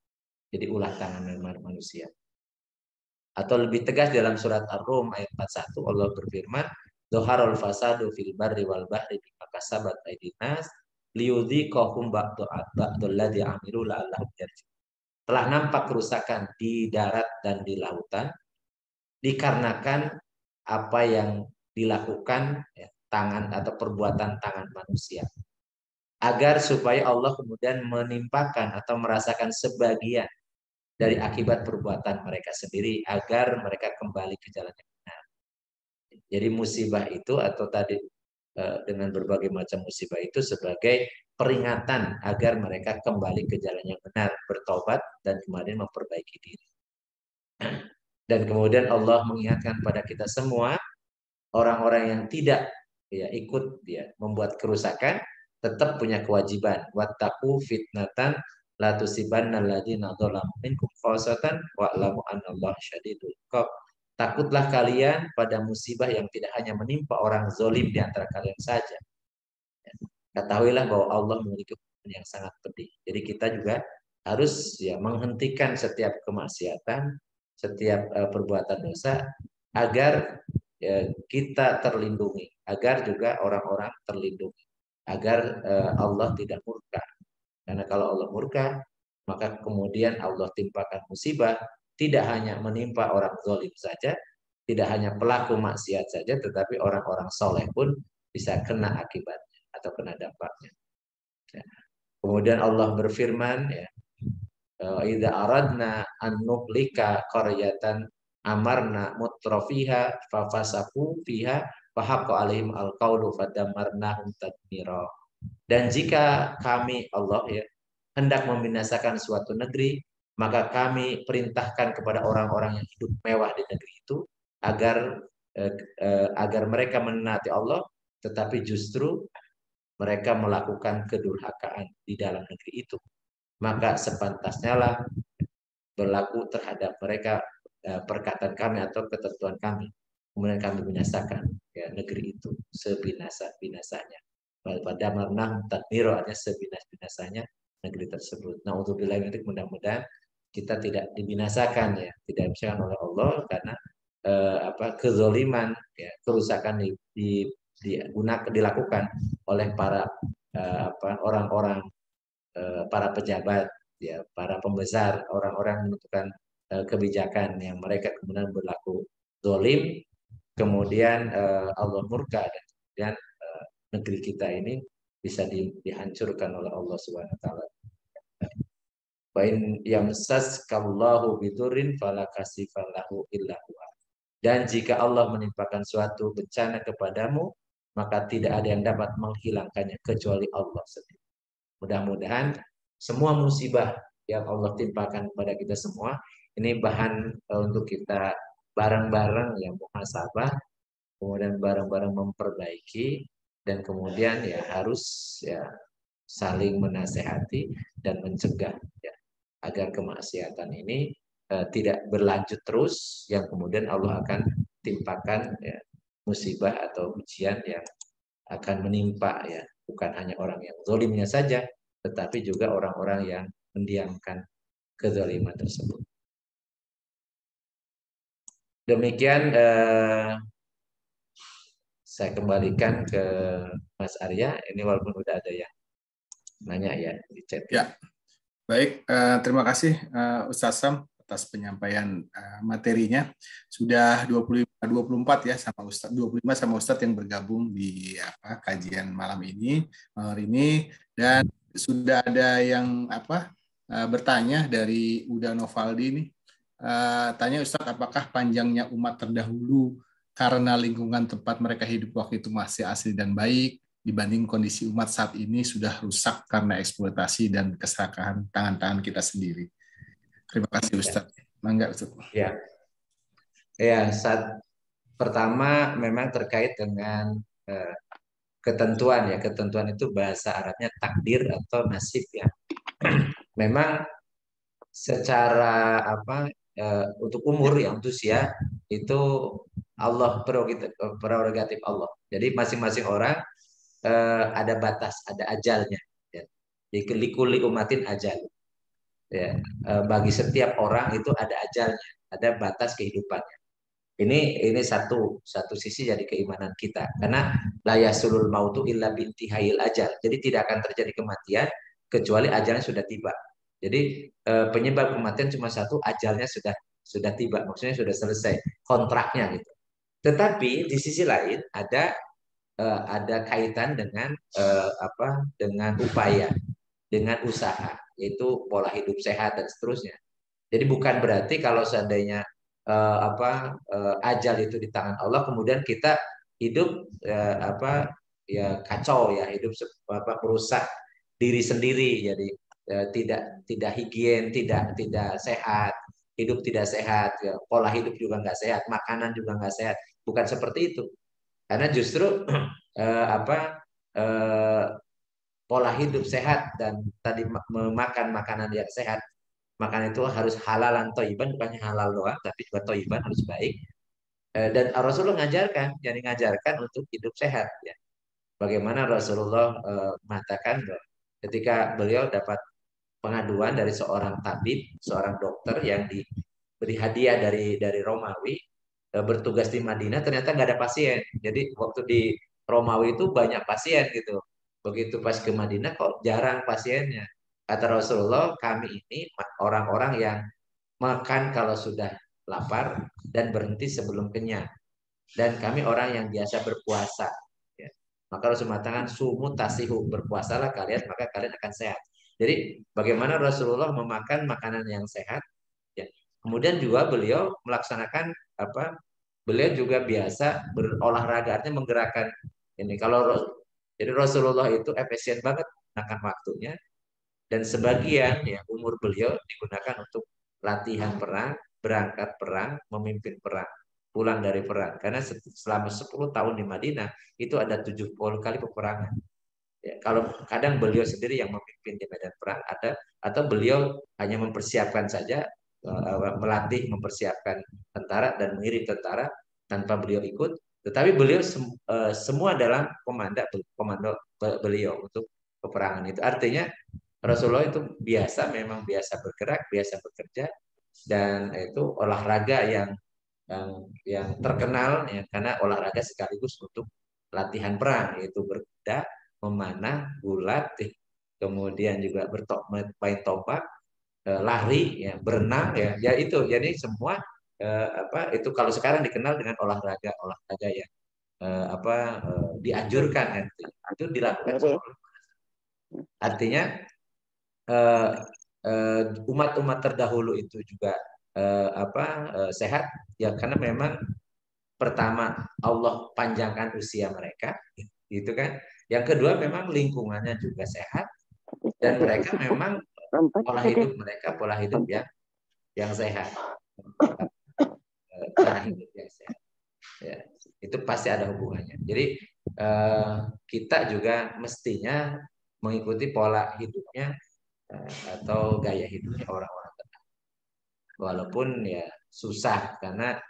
S2: Jadi ulah tangan manusia. Atau lebih tegas dalam surat Ar-Rum ayat 41 Allah berfirman, Zoharul fasadu fil barri wal bahri bima kasabat aydin nas liyudhiqahum ba'dul ladzi amilu la'allahum yarji'un. Telah nampak kerusakan di darat dan di lautan dikarenakan apa yang dilakukan ya, tangan atau perbuatan tangan manusia. Agar supaya Allah kemudian menimpakan atau merasakan sebagian dari akibat perbuatan mereka sendiri agar mereka kembali ke jalan yang benar. Jadi musibah itu atau tadi dengan berbagai macam musibah itu sebagai peringatan agar mereka kembali ke jalan yang benar, bertobat dan kemudian memperbaiki diri. Dan kemudian Allah mengingatkan pada kita semua orang-orang yang tidak ya ikut ya membuat kerusakan tetap punya kewajiban wattaqu fitnatan la tusibanna alladziina dzalamu minkum khassatan wa'lamu annallaha syadidul iqab. Takutlah kalian pada musibah yang tidak hanya menimpa orang zalim di antara kalian saja. Ketahuilah bahwa Allah memiliki hukuman yang sangat pedih. Jadi kita juga harus ya menghentikan setiap kemaksiatan, setiap perbuatan dosa agar ya, kita terlindungi, agar juga orang-orang terlindungi, agar Allah tidak murka. Karena kalau Allah murka, maka kemudian Allah timpakan musibah, tidak hanya menimpa orang zalim saja, tidak hanya pelaku maksiat saja, tetapi orang-orang soleh pun bisa kena akibatnya atau kena dampaknya. Ya. Kemudian Allah berfirman, ya, idza aradna an nuhlika qaryatan amarna mutrafiha fafasaku fiha fahaqqa alaihim alqaulu fadamarnahum tadmira. Dan jika kami Allah ya hendak membinasakan suatu negeri, maka kami perintahkan kepada orang-orang yang hidup mewah di negeri itu agar mereka menaati Allah, tetapi justru mereka melakukan kedurhakaan di dalam negeri itu. Maka sepantasnya lah berlaku terhadap mereka perkataan kami atau ketentuan kami. Kemudian kami binasakan ya, negeri itu sebinasa-binasanya. Pada marnah tadmiro artinya sebinas-binasanya negeri tersebut. Nah untuk bilang itu mudah-mudahan kita tidak dibinasakan ya, tidak dibinasakan oleh Allah karena kezoliman, ya, kerusakan dilakukan oleh para orang-orang para pejabat, ya, para pembesar, orang-orang menentukan kebijakan yang mereka kemudian berlaku zolim, kemudian Allah murka dan kemudian negeri kita ini bisa dihancurkan oleh Allah Subhanahu wa taala. Wa in yamsaskallahu bidurin fala kasifallahu illa huwa. Dan jika Allah menimpakan suatu bencana kepadamu, maka tidak ada yang dapat menghilangkannya kecuali Allah sendiri. Mudah-mudahan semua musibah yang Allah timpakan kepada kita semua, ini bahan untuk kita bareng-bareng yang muhasabah, kemudian bareng-bareng memperbaiki, dan kemudian ya harus ya saling menasehati dan mencegah ya, agar kemaksiatan ini tidak berlanjut terus, yang kemudian Allah akan timpakan ya, musibah atau ujian yang akan menimpa ya, bukan hanya orang yang zalimnya saja, tetapi juga orang-orang yang mendiamkan kezaliman tersebut. Demikian saya kembalikan ke Mas Arya. Ini walaupun udah ada yang nanya ya di chat.
S1: Ya, baik. Terima kasih Ustaz Sam atas penyampaian materinya. Sudah 24 ya sama Ustaz, 25 sama Ustaz yang bergabung di kajian malam ini, hari ini, dan sudah ada yang bertanya dari Uda Novaldi ini. Tanya Ustaz, apakah panjangnya umat terdahulu karena lingkungan tempat mereka hidup waktu itu masih asli dan baik dibanding kondisi umat saat ini sudah rusak karena eksploitasi dan keserakahan tangan-tangan kita sendiri. Terima kasih Ustaz. Mangga Ustaz.
S2: Ya, ya. Saat pertama memang terkait dengan ketentuan ya. Ketentuan itu bahasa Arabnya takdir atau nasib ya. Memang secara untuk umur ya, untuk usia itu Allah prerogatif Allah. Jadi masing-masing orang ada batas, ada ajalnya. Ya. Likuli umatin ajal. Ya. Bagi setiap orang itu ada ajalnya, ada batas kehidupannya. Ini satu sisi dari keimanan kita. Karena la yasulul mautu illa bintihayil ajal. Jadi tidak akan terjadi kematian kecuali ajalnya sudah tiba. Jadi penyebab kematian cuma satu, ajalnya sudah tiba. Maksudnya sudah selesai kontraknya gitu. Tetapi di sisi lain ada kaitan dengan dengan upaya, dengan usaha, yaitu pola hidup sehat dan seterusnya. Jadi bukan berarti kalau seandainya ajal itu di tangan Allah, kemudian kita hidup kacau ya, hidup merusak diri sendiri, jadi tidak higien, tidak sehat, hidup tidak sehat, ya, pola hidup juga nggak sehat, makanan juga nggak sehat, bukan seperti itu. Karena justru pola hidup sehat dan tadi memakan makanan yang sehat, makan itu harus halalan thayyiban, bukannya halal doang, tapi juga thayyiban, harus baik. Dan Rasulullah ngajarkan, jadi ngajarkan untuk hidup sehat. Ya. Bagaimana Rasulullah mengatakan ketika beliau dapat pengaduan dari seorang tabib, seorang dokter yang diberi hadiah dari Romawi, bertugas di Madinah, ternyata nggak ada pasien. Jadi waktu di Romawi itu banyak pasien gitu. Begitu pas ke Madinah kok jarang pasiennya. Kata Rasulullah, kami ini orang-orang yang makan kalau sudah lapar dan berhenti sebelum kenyang. Dan kami orang yang biasa berpuasa. Ya. Maka Rasul mengatakan sumu tasihu, berpuasalah kalian maka kalian akan sehat. Jadi bagaimana Rasulullah memakan makanan yang sehat. Ya. Kemudian juga beliau melaksanakan beliau juga biasa berolahraga, artinya menggerakkan ini. Jadi Rasulullah itu efisien banget menggunakan waktunya, dan sebagian ya umur beliau digunakan untuk latihan perang, berangkat perang, memimpin perang, pulang dari perang. Karena selama 10 tahun di Madinah itu ada 70 kali peperangan. Ya, kalau kadang beliau sendiri yang memimpin di medan perang, atau beliau hanya mempersiapkan saja, melatih, mempersiapkan tentara dan mengirim tentara tanpa beliau ikut. Tetapi beliau semua dalam komando beliau untuk peperangan itu. Artinya Rasulullah itu memang biasa bergerak, biasa bekerja, dan itu olahraga yang terkenal ya, karena olahraga sekaligus untuk latihan perang, yaitu berkuda, memanah, gulat, kemudian juga main tombak, lari, ya, berenang, ya itu. Jadi semua itu kalau sekarang dikenal dengan olahraga yang dianjurkan, itu dilakukan semua. Artinya umat-umat terdahulu itu juga sehat ya, karena memang pertama Allah panjangkan usia mereka, gitu kan. Yang kedua memang lingkungannya juga sehat, Dan mereka memang pola hidup yang sehat, cara hidup yang sehat. Ya, itu pasti ada hubungannya. Jadi kita juga mestinya mengikuti pola hidupnya atau gaya hidupnya orang-orang tenang. Walaupun ya susah karena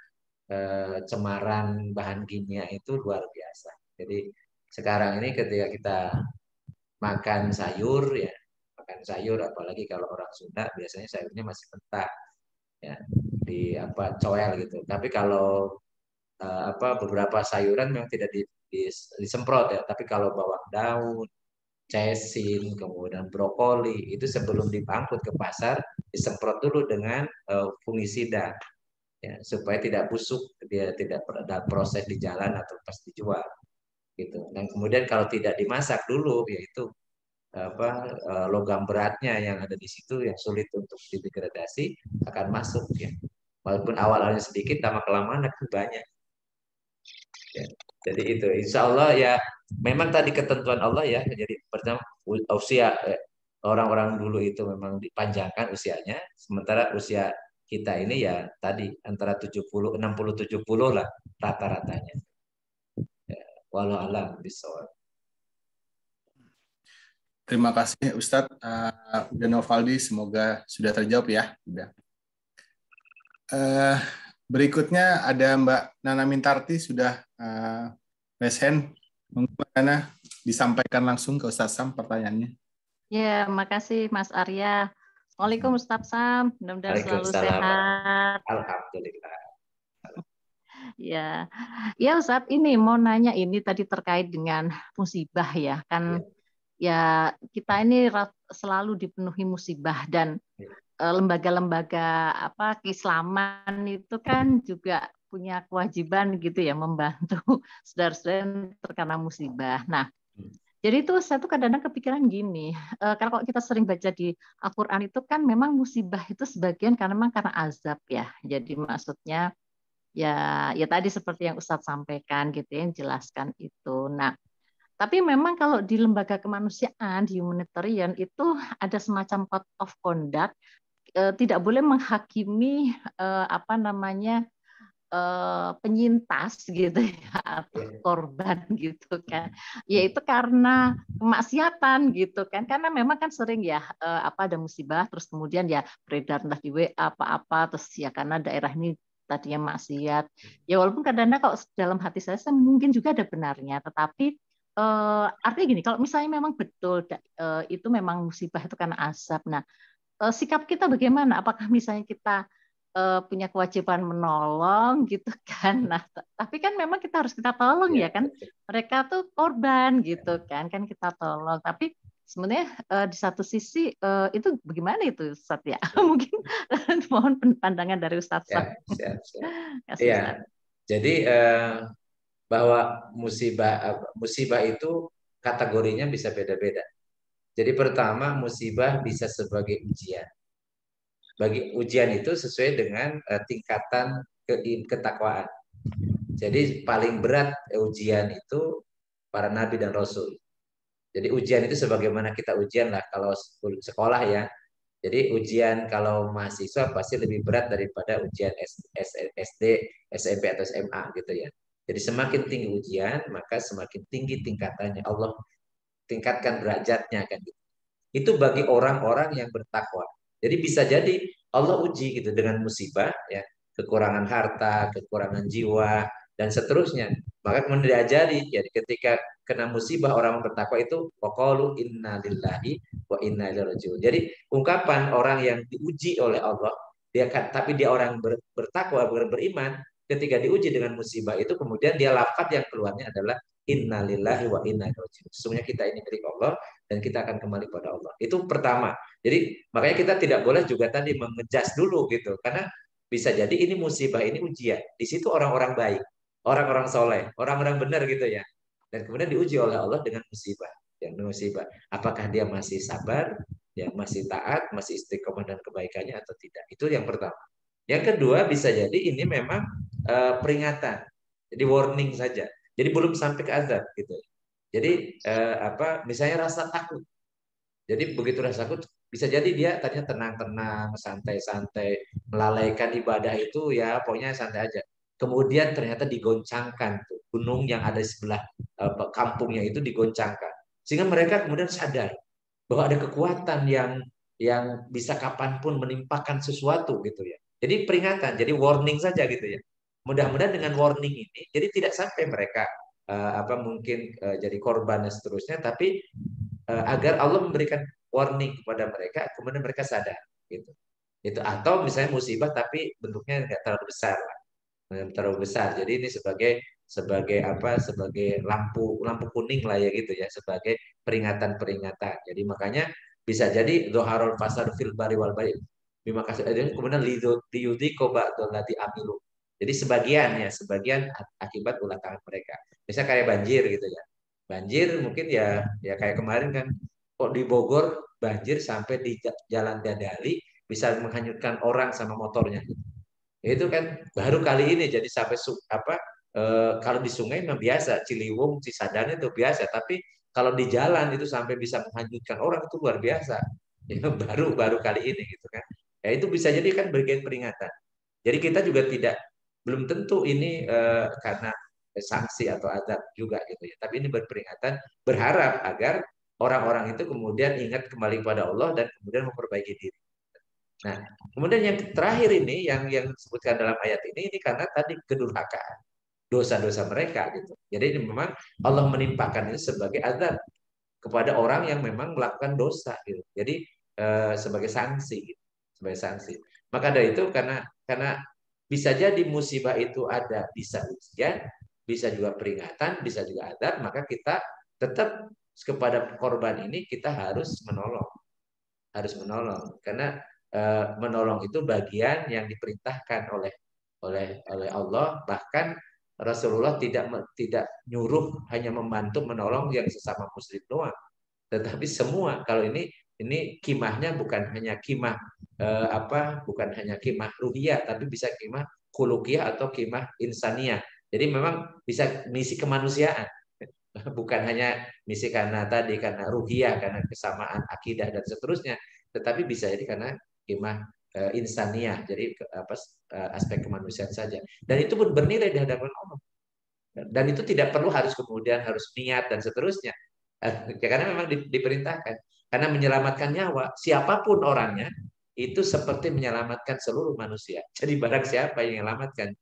S2: cemaran bahan kimia itu luar biasa. Jadi sekarang ini ketika kita makan sayur ya, makan sayur apalagi kalau orang Sunda biasanya sayurnya masih mentah ya, di apa coel gitu. Tapi kalau beberapa sayuran memang tidak disemprot ya, tapi kalau bawang daun, cesin, kemudian brokoli itu sebelum diangkut ke pasar disemprot dulu dengan fungisida ya, supaya tidak busuk, dia tidak ada proses di jalan atau pas dijual gitu. Dan kemudian kalau tidak dimasak dulu yaitu logam beratnya yang ada di situ yang sulit untuk didegradasi akan masuk ya. Walaupun awal-awalnya sedikit, lama kelamaan akan banyak. Ya. Jadi itu, insya Allah ya, memang tadi ketentuan Allah ya. Jadi pertama usia orang-orang dulu itu memang dipanjangkan usianya, sementara usia kita ini ya tadi antara 70, 60, 70 lah rata-ratanya. Ya, walau alam bisawab.
S1: Terima kasih Ustadz dan Novaldi, semoga sudah terjawab ya. Sudah. Berikutnya ada Mbak Nana Mintarti sudah raise hand. Bagaimana disampaikan langsung ke Ustadz Sam pertanyaannya?
S3: Ya, makasih Mas Arya. Assalamualaikum Ustadz Sam, mudah-mudahan selalu sehat.
S2: Alhamdulillah.
S3: Ya, ya Ustadz, ini mau nanya ini tadi terkait dengan musibah ya, kan ya kita ini selalu dipenuhi musibah dan lembaga-lembaga keislaman itu kan juga punya kewajiban gitu ya membantu saudara-saudara yang terkena musibah. Nah, jadi itu saya tuh kadang-kadang kepikiran gini, kalau kita sering baca di Al-Quran itu kan memang musibah itu sebagian memang karena azab ya. Jadi maksudnya ya tadi seperti yang Ustadz sampaikan gitu ya, yang jelaskan itu. Nah, tapi memang kalau di lembaga kemanusiaan, di humanitarian itu ada semacam code of conduct, tidak boleh menghakimi penyintas gitu ya atau korban gitu kan, yaitu karena kemaksiatan gitu kan, karena memang kan sering ya ada musibah terus kemudian ya beredar entah di WA apa terus ya karena daerah ini tadinya maksiat ya, walaupun kadang-kadang kalau dalam hati saya mungkin juga ada benarnya, tetapi artinya gini, kalau misalnya memang betul itu memang musibah itu karena azab, nah sikap kita bagaimana, apakah misalnya kita punya kewajiban menolong gitu kan. Nah, tapi kan memang kita harus kita tolong ya kan. Mereka tuh korban gitu kan kita tolong. Tapi sebenarnya di satu sisi itu bagaimana itu Ustaz ya? Mungkin mohon pandangan dari Ustaz.
S2: Iya. Jadi bahwa musibah itu kategorinya bisa beda-beda. Jadi pertama musibah bisa sebagai ujian. Bagi ujian itu sesuai dengan tingkatan ketakwaan. Jadi paling berat ujian itu para nabi dan rasul. Jadi ujian itu sebagaimana kita ujian lah kalau sekolah ya. Jadi ujian kalau mahasiswa pasti lebih berat daripada ujian SD, SMP atau SMA gitu ya. Jadi semakin tinggi ujian maka semakin tinggi tingkatannya. Allah tingkatkan derajatnya kan gitu. Itu bagi orang-orang yang bertakwa. Jadi bisa jadi Allah uji gitu dengan musibah ya, kekurangan harta, kekurangan jiwa dan seterusnya. Maka kemudian diajari jadi ketika kena musibah orang bertakwa itu waqalu inna lillahi wa inna ilaihi raji'un. Jadi ungkapan orang yang diuji oleh Allah tapi dia orang bertakwa, beriman, ketika diuji dengan musibah itu kemudian dia lafaz yang keluarnya adalah inna lillahi wa inna ilaihi raji'un. Sesungguhnya kita ini milik Allah dan kita akan kembali pada Allah. Itu pertama. Jadi makanya kita tidak boleh juga tadi mengejas dulu gitu, karena bisa jadi ini musibah, ini ujian. Di situ orang-orang baik, orang-orang soleh, orang-orang benar gitu ya. Dan kemudian diuji oleh Allah dengan musibah. Apakah dia masih sabar, ya masih taat, masih istiqomah dan kebaikannya atau tidak? Itu yang pertama. Yang kedua bisa jadi ini memang peringatan, jadi warning saja. Jadi belum sampai ke azab gitu. Jadi misalnya rasa takut. Jadi begitu rasa takut, bisa jadi dia tadinya tenang-tenang, santai-santai, melalaikan ibadah itu ya pokoknya santai aja. Kemudian ternyata digoncangkan tuh gunung yang ada di sebelah kampungnya itu digoncangkan. Sehingga mereka kemudian sadar bahwa ada kekuatan yang bisa kapanpun menimpakan sesuatu gitu ya. Jadi peringatan, jadi warning saja gitu ya. Mudah-mudahan dengan warning ini, jadi tidak sampai mereka mungkin jadi korban dan seterusnya, tapi agar Allah memberikan warning kepada mereka, kemudian mereka sadar gitu. Itu atau misalnya musibah tapi bentuknya nggak terlalu besar lah, nggak terlalu besar. Jadi ini sebagai lampu lampu kuning lah ya gitu ya, sebagai peringatan-peringatan. Jadi makanya bisa jadi doharul fasad fil bari wal bari. Terima kasih. Kemudian liyudhiko ba'dallati amilu. Jadi sebagian akibat ulah tangan mereka. Misalnya kayak banjir gitu ya. Banjir mungkin ya kayak kemarin kan kok di Bogor banjir sampai di Jalan Dadali bisa menghanyutkan orang sama motornya. Itu kan baru kali ini jadi sampai kalau di sungai memang biasa, Ciliwung, Cisadane itu biasa, tapi kalau di jalan itu sampai bisa menghanyutkan orang itu luar biasa. Ya, baru kali ini gitu kan. Ya itu bisa jadi kan bagian peringatan. Jadi kita juga belum tentu ini karena sanksi atau azab juga gitu ya. Tapi ini berperingatan, berharap agar orang-orang itu kemudian ingat kembali kepada Allah dan kemudian memperbaiki diri. Nah, kemudian yang terakhir ini yang disebutkan dalam ayat ini karena tadi kedurhakaan, dosa-dosa mereka gitu. Jadi ini memang Allah menimpakan ini sebagai azab kepada orang yang memang melakukan dosa gitu. Jadi sebagai sanksi gitu. Sebagai sanksi. Maka dari itu karena bisa jadi musibah itu ada, bisa ujian, bisa juga peringatan, bisa juga azab, maka kita tetap kepada korban ini kita harus menolong. Harus menolong karena menolong itu bagian yang diperintahkan oleh Allah. Bahkan Rasulullah tidak nyuruh hanya membantu menolong yang sesama muslim doang, tetapi semua. Kalau ini kimahnya bukan hanya kimah bukan hanya kimah ruhiyah, tapi bisa kimah khuluqiyah atau kimah insaniyah. Jadi memang bisa misi kemanusiaan, bukan hanya misi karena ruhiyah, karena kesamaan akidah dan seterusnya, tetapi bisa jadi karena kemah insaniah, jadi aspek kemanusiaan saja. Dan itu pun bernilai di hadapan Allah. Dan itu tidak perlu kemudian harus niat dan seterusnya. Karena memang diperintahkan. Karena menyelamatkan nyawa, siapapun orangnya, itu seperti menyelamatkan seluruh manusia. Jadi barang siapa yang menyelamatkan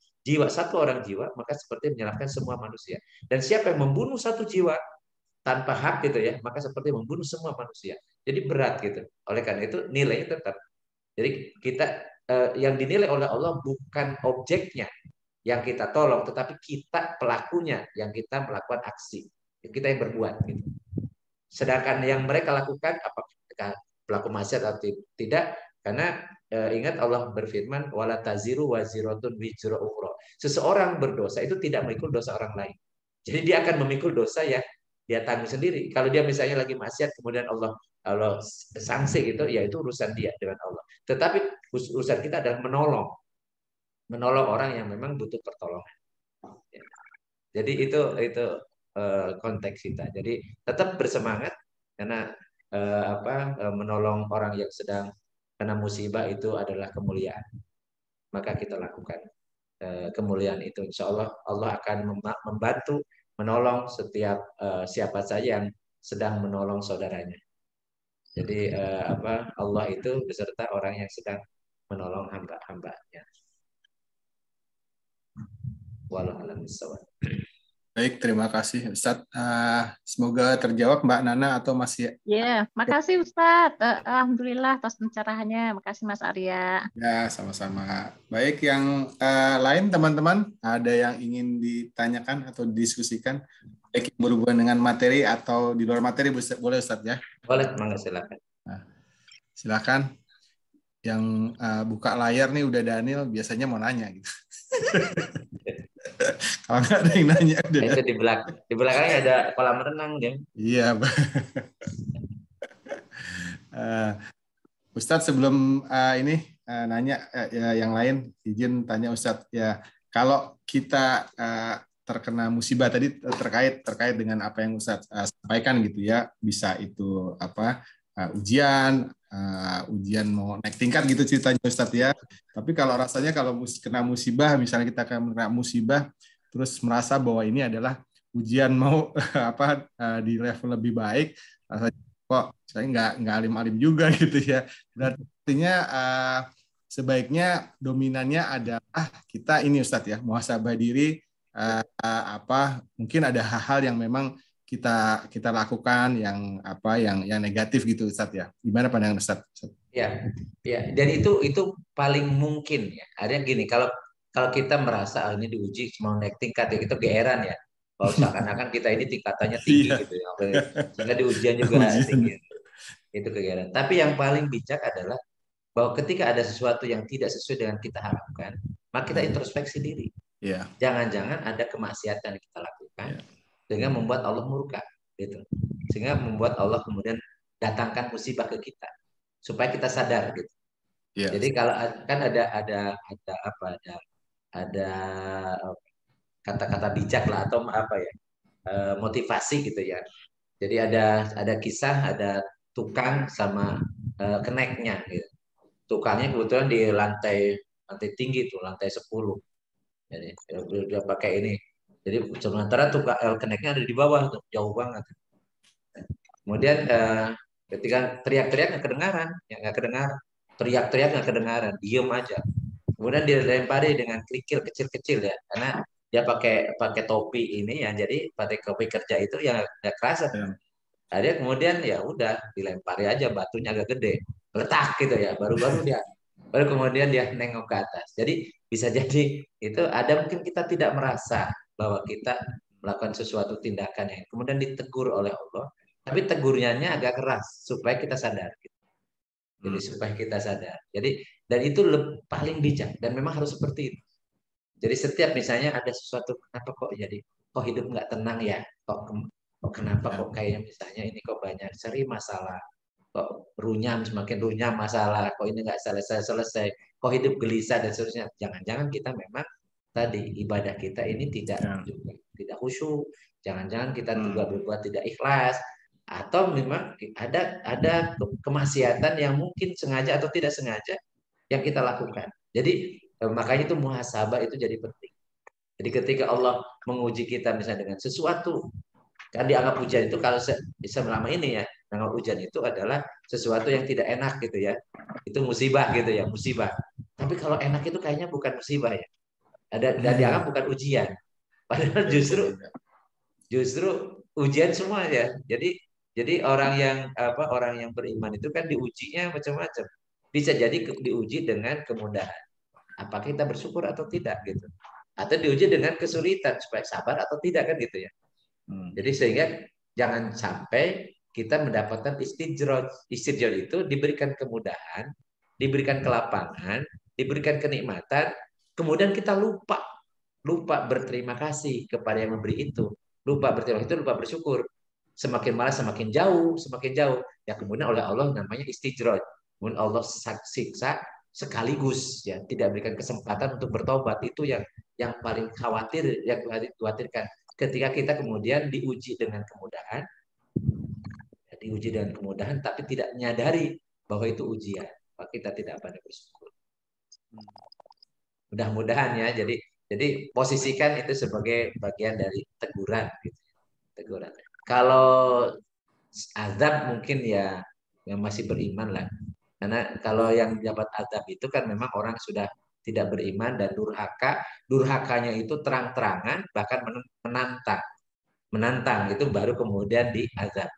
S2: satu orang jiwa, maka seperti menyelamatkan semua manusia. Dan siapa yang membunuh satu jiwa tanpa hak gitu ya, maka seperti membunuh semua manusia. Jadi berat gitu. Oleh karena itu nilainya tetap. Jadi kita yang dinilai oleh Allah bukan objeknya yang kita tolong, tetapi kita pelakunya yang kita melakukan aksi. Kita yang berbuat gitu. Sedangkan yang mereka lakukan apakah mereka pelaku maksiat atau tidak? Karena ingat Allah berfirman wala taziru waziratun wizra ukhra. Seseorang berdosa itu tidak memikul dosa orang lain. Jadi dia akan memikul dosa ya dia tanggung sendiri. Kalau dia misalnya lagi maksiat kemudian Allah sanksi gitu, ya itu urusan dia dengan Allah. Tetapi urusan kita adalah menolong orang yang memang butuh pertolongan. Jadi itu konteks kita. Jadi tetap bersemangat karena menolong orang yang sedang kena musibah itu adalah kemuliaan. Maka kita lakukan kemuliaan itu. Insya Allah Allah akan membantu menolong setiap siapa saja yang sedang menolong saudaranya. Jadi Allah itu beserta orang yang sedang menolong hamba-hambanya. Wallahu a'lam bishawab.
S1: Baik, terima kasih Ustadz. Semoga terjawab Mbak Nana atau masih.
S3: Ya, makasih Ustadz. Alhamdulillah atas pencerahannya. Makasih Mas Arya.
S1: Ya, sama-sama. Baik, yang lain teman-teman, ada yang ingin ditanyakan atau didiskusikan, baik yang berhubungan dengan materi atau di luar materi, boleh Ustadz ya?
S2: Boleh, mangga silakan.
S1: Nah, silakan. Yang buka layar nih udah Daniel, biasanya mau nanya gitu. Kalau nggak ada yang nanya, udah.
S2: Itu di belakangnya ada kolam renang, Dem.
S1: Iya. Ustadz sebelum ini nanya yang lain, izin tanya Ustadz ya, kalau kita terkena musibah tadi terkait dengan apa yang Ustadz sampaikan gitu ya, bisa itu ujian mau naik tingkat gitu ceritanya Ustadz ya. Tapi kalau rasanya kalau kena musibah, misalnya kita akan kena musibah, terus merasa bahwa ini adalah ujian mau di level lebih baik, rasanya kok saya nggak alim-alim juga gitu ya. Berarti artinya sebaiknya dominannya adalah kita ini Ustadz ya, muhasabah diri, mungkin ada hal-hal yang memang kita lakukan yang negatif gitu Ustadz ya. Gimana pandangan Ustadz?
S2: Ya, ya. Dan itu paling mungkin ya. Ada gini, kalau kita merasa ini diuji mau naik tingkat ya kita geeran ya. Kalau seakan-akan kita ini tingkatannya tinggi
S1: Iya.
S2: gitu ya. Sehingga di ujian juga tinggi. Itu kegeeran. Tapi yang paling bijak adalah bahwa ketika ada sesuatu yang tidak sesuai dengan kita harapkan, maka kita introspeksi diri.
S1: Yeah.
S2: Jangan-jangan ada kemaksiatan yang kita lakukan sehingga membuat Allah murka, gitu. Sehingga membuat Allah kemudian datangkan musibah ke kita supaya kita sadar, gitu. Yeah. Jadi kalau kan ada kata-kata bijak lah atau motivasi gitu ya. Jadi ada kisah ada tukang sama keneknya gitu. Tukangnya kebetulan di lantai tinggi tuh, lantai 10. Jadi dia pakai ini. Jadi sementara tukang keneknya ada di bawah tuh, jauh banget. Kemudian ketika teriak-teriak nggak kedengaran, teriak-teriak nggak kedengaran, diem aja. Kemudian dilempari dengan kerikil kecil-kecil ya, karena dia pakai topi ini ya, jadi pakai topi kerja itu yang nggak kerasa. Dia kemudian ya udah dilempari aja batunya agak gede, letak gitu ya, baru kemudian dia nengok ke atas. Jadi bisa jadi itu ada mungkin kita tidak merasa bahwa kita melakukan sesuatu tindakan yang kemudian ditegur oleh Allah, tapi tegurnya agak keras supaya kita sadar. Jadi supaya kita sadar. Jadi dan itu paling bijak dan memang harus seperti itu. Jadi setiap misalnya ada sesuatu kenapa kok hidup nggak tenang ya, kok kenapa kok kayak misalnya ini kok banyak seri masalah, kok semakin runyam masalah, kok ini nggak selesai, kok hidup gelisah dan seterusnya. Jangan-jangan kita memang tadi ibadah kita ini tidak khusyuk, jangan-jangan kita juga berbuat tidak ikhlas, atau memang ada kemaksiatan yang mungkin sengaja atau tidak sengaja yang kita lakukan. Jadi makanya itu muhasabah itu jadi penting. Jadi ketika Allah menguji kita misalnya dengan sesuatu, kan dianggap ujian itu kalau selama ini ya, dianggap ujian itu adalah sesuatu yang tidak enak gitu ya. Itu musibah gitu ya, musibah. Tapi kalau enak itu kayaknya bukan musibah ya. Dan dianggap bukan ujian. Padahal justru ujian semua ya. Jadi orang yang beriman itu kan diujinya macam-macam. Bisa jadi diuji dengan kemudahan. Apakah kita bersyukur atau tidak gitu. Atau diuji dengan kesulitan supaya sabar atau tidak kan gitu ya. Jadi sehingga jangan sampai kita mendapatkan istijroj. Istijroj itu diberikan kemudahan, diberikan kelapangan, diberikan kenikmatan, kemudian kita lupa berterima kasih kepada yang memberi itu. Lupa berterima kasih itu, lupa bersyukur. Semakin malas semakin jauh. Ya kemudian oleh Allah namanya istijroj. Kemudian Allah siksa sekaligus ya, tidak berikan kesempatan untuk bertobat. Itu yang paling khawatirkan ketika kita kemudian diuji dengan kemudahan, tapi tidak menyadari bahwa itu ujian, maka kita tidak pandai bersyukur. Mudah-mudahan ya, jadi posisikan itu sebagai bagian dari teguran. Gitu. Teguran. Kalau azab mungkin ya yang masih beriman lah, karena kalau yang dapat azab itu kan memang orang sudah tidak beriman dan durhakanya itu terang-terangan bahkan menantang itu baru kemudian diazab.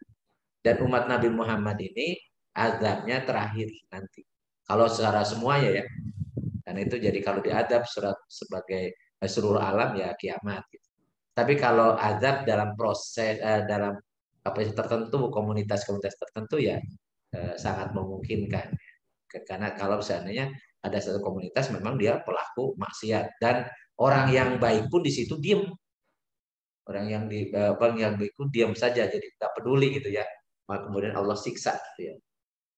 S2: Dan umat Nabi Muhammad ini azabnya terakhir nanti. Kalau secara semua ya, karena itu jadi kalau diazab sebagai seluruh alam ya kiamat. Gitu. Tapi kalau azab dalam proses dalam tertentu komunitas-komunitas tertentu ya sangat memungkinkan. Karena kalau seandainya ada satu komunitas memang dia pelaku maksiat dan orang yang baik pun di situ diem. Orang yang baik pun diam saja jadi tidak peduli gitu ya. Maka kemudian Allah siksa gitu ya.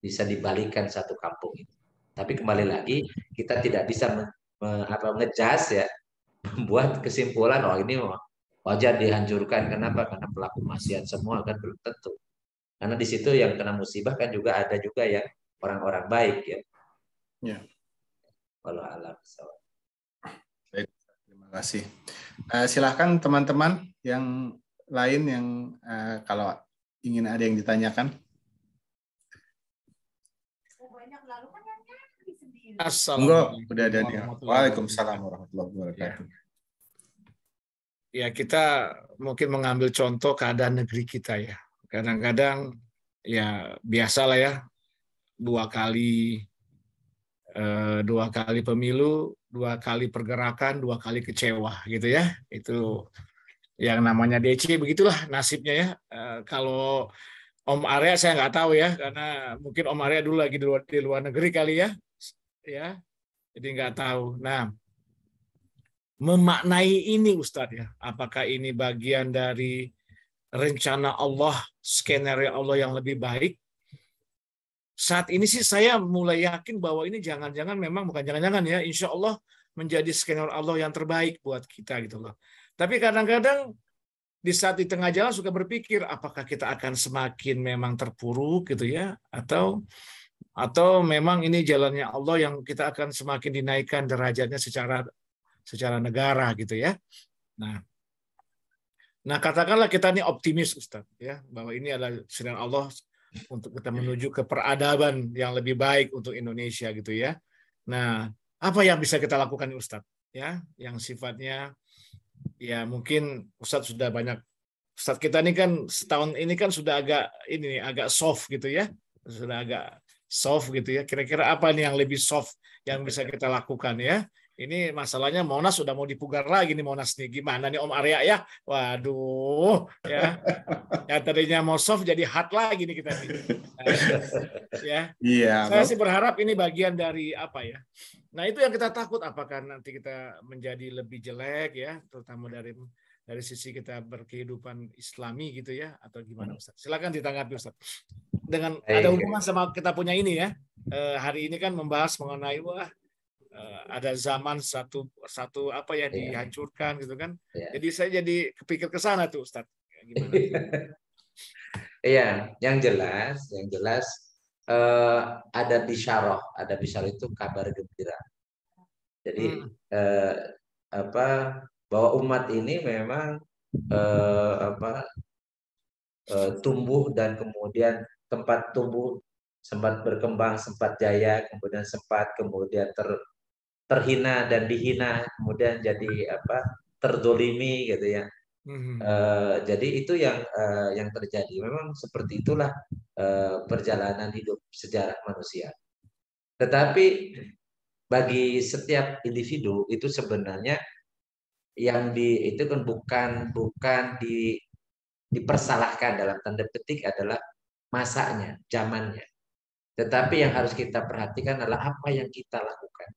S2: Bisa dibalikan satu kampung itu. Tapi kembali lagi kita tidak bisa ngejas ya, membuat kesimpulan ini wajar dihancurkan. Kenapa? Karena pelaku maksiat semua kan belum tentu. Karena di situ yang kena musibah kan juga ada juga yang orang-orang baik ya.
S1: Ya.
S2: Walau alam.
S1: Baik, terima kasih. Silahkan teman-teman yang lain yang kalau ingin ada yang ditanyakan.
S4: Assalamualaikum
S1: udah ada nih. Waalaikumsalam warahmatullahi wabarakatuh.
S4: Ya, kita mungkin mengambil contoh keadaan negeri kita ya. Kadang-kadang ya biasalah ya, dua kali pemilu, 2 kali pergerakan, 2 kali kecewa gitu ya. Itu yang namanya DC, begitulah nasibnya ya. Kalau Om Arya saya nggak tahu ya, karena mungkin Om Arya dulu lagi di luar negeri kali ya, jadi nggak tahu. Nah, memaknai ini Ustadz ya, apakah ini bagian dari rencana Allah, skenario Allah yang lebih baik? Saat ini sih saya mulai yakin bahwa ini jangan-jangan memang bukan jangan-jangan ya, insya Allah menjadi skenario Allah yang terbaik buat kita gitu loh. Tapi kadang-kadang di saat di tengah jalan suka berpikir apakah kita akan semakin memang terpuruk gitu ya, atau memang ini jalannya Allah yang kita akan semakin dinaikkan derajatnya secara negara gitu ya. Nah katakanlah kita ini optimis Ustadz ya, bahwa ini adalah skenario Allah untuk kita menuju ke peradaban yang lebih baik untuk Indonesia gitu ya. Nah, apa yang bisa kita lakukan Ustadz ya, yang sifatnya ya mungkin Ustadz sudah banyak, Ustadz kita ini kan setahun ini kan sudah agak soft gitu ya, sudah agak soft gitu ya. Kira-kira apa nih yang lebih soft yang bisa kita lakukan ya? Ini masalahnya Monas sudah mau dipugar lagi nih Monas nih. Gimana nih Om Arya ya? Waduh ya. Yang tadinya mau soft jadi hard lagi nih kita nih. Ya.
S1: Iya.
S4: Saya sih berharap ini bagian dari apa ya? Nah, itu yang kita takut, apakah nanti kita menjadi lebih jelek ya, terutama dari sisi kita berkehidupan Islami gitu ya, atau gimana Ustaz? Silakan ditanggapi Ustaz. Dengan ada hubungan sama kita punya ini ya. Hari ini kan membahas mengenai ada zaman satu apa ya dihancurkan gitu kan. Jadi saya jadi kepikir ke sana tuh Ustaz. Gimana?
S2: Iya, yang jelas ada bisyarah itu kabar gembira. Jadi bahwa umat ini memang tumbuh dan kemudian tempat tumbuh sempat berkembang, sempat jaya, kemudian terhina dan dihina, kemudian jadi terdolimi gitu ya. Jadi itu yang terjadi. Memang seperti itulah perjalanan hidup sejarah manusia. Tetapi bagi setiap individu itu sebenarnya yang itu kan bukan dipersalahkan dalam tanda petik adalah masanya, zamannya. Tetapi yang harus kita perhatikan adalah apa yang kita lakukan.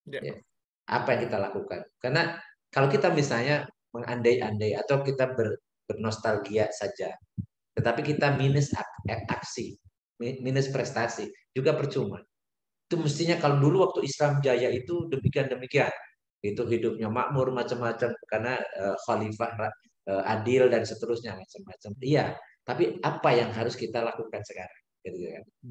S2: Ya. Apa yang kita lakukan? Karena kalau kita misalnya mengandai-andai atau kita bernostalgia saja, tetapi kita minus aksi, minus prestasi, juga percuma. Itu mestinya kalau dulu waktu Islam jaya itu demikian, itu hidupnya makmur macam-macam karena khalifah adil dan seterusnya macam-macam. Iya, tapi apa yang harus kita lakukan sekarang?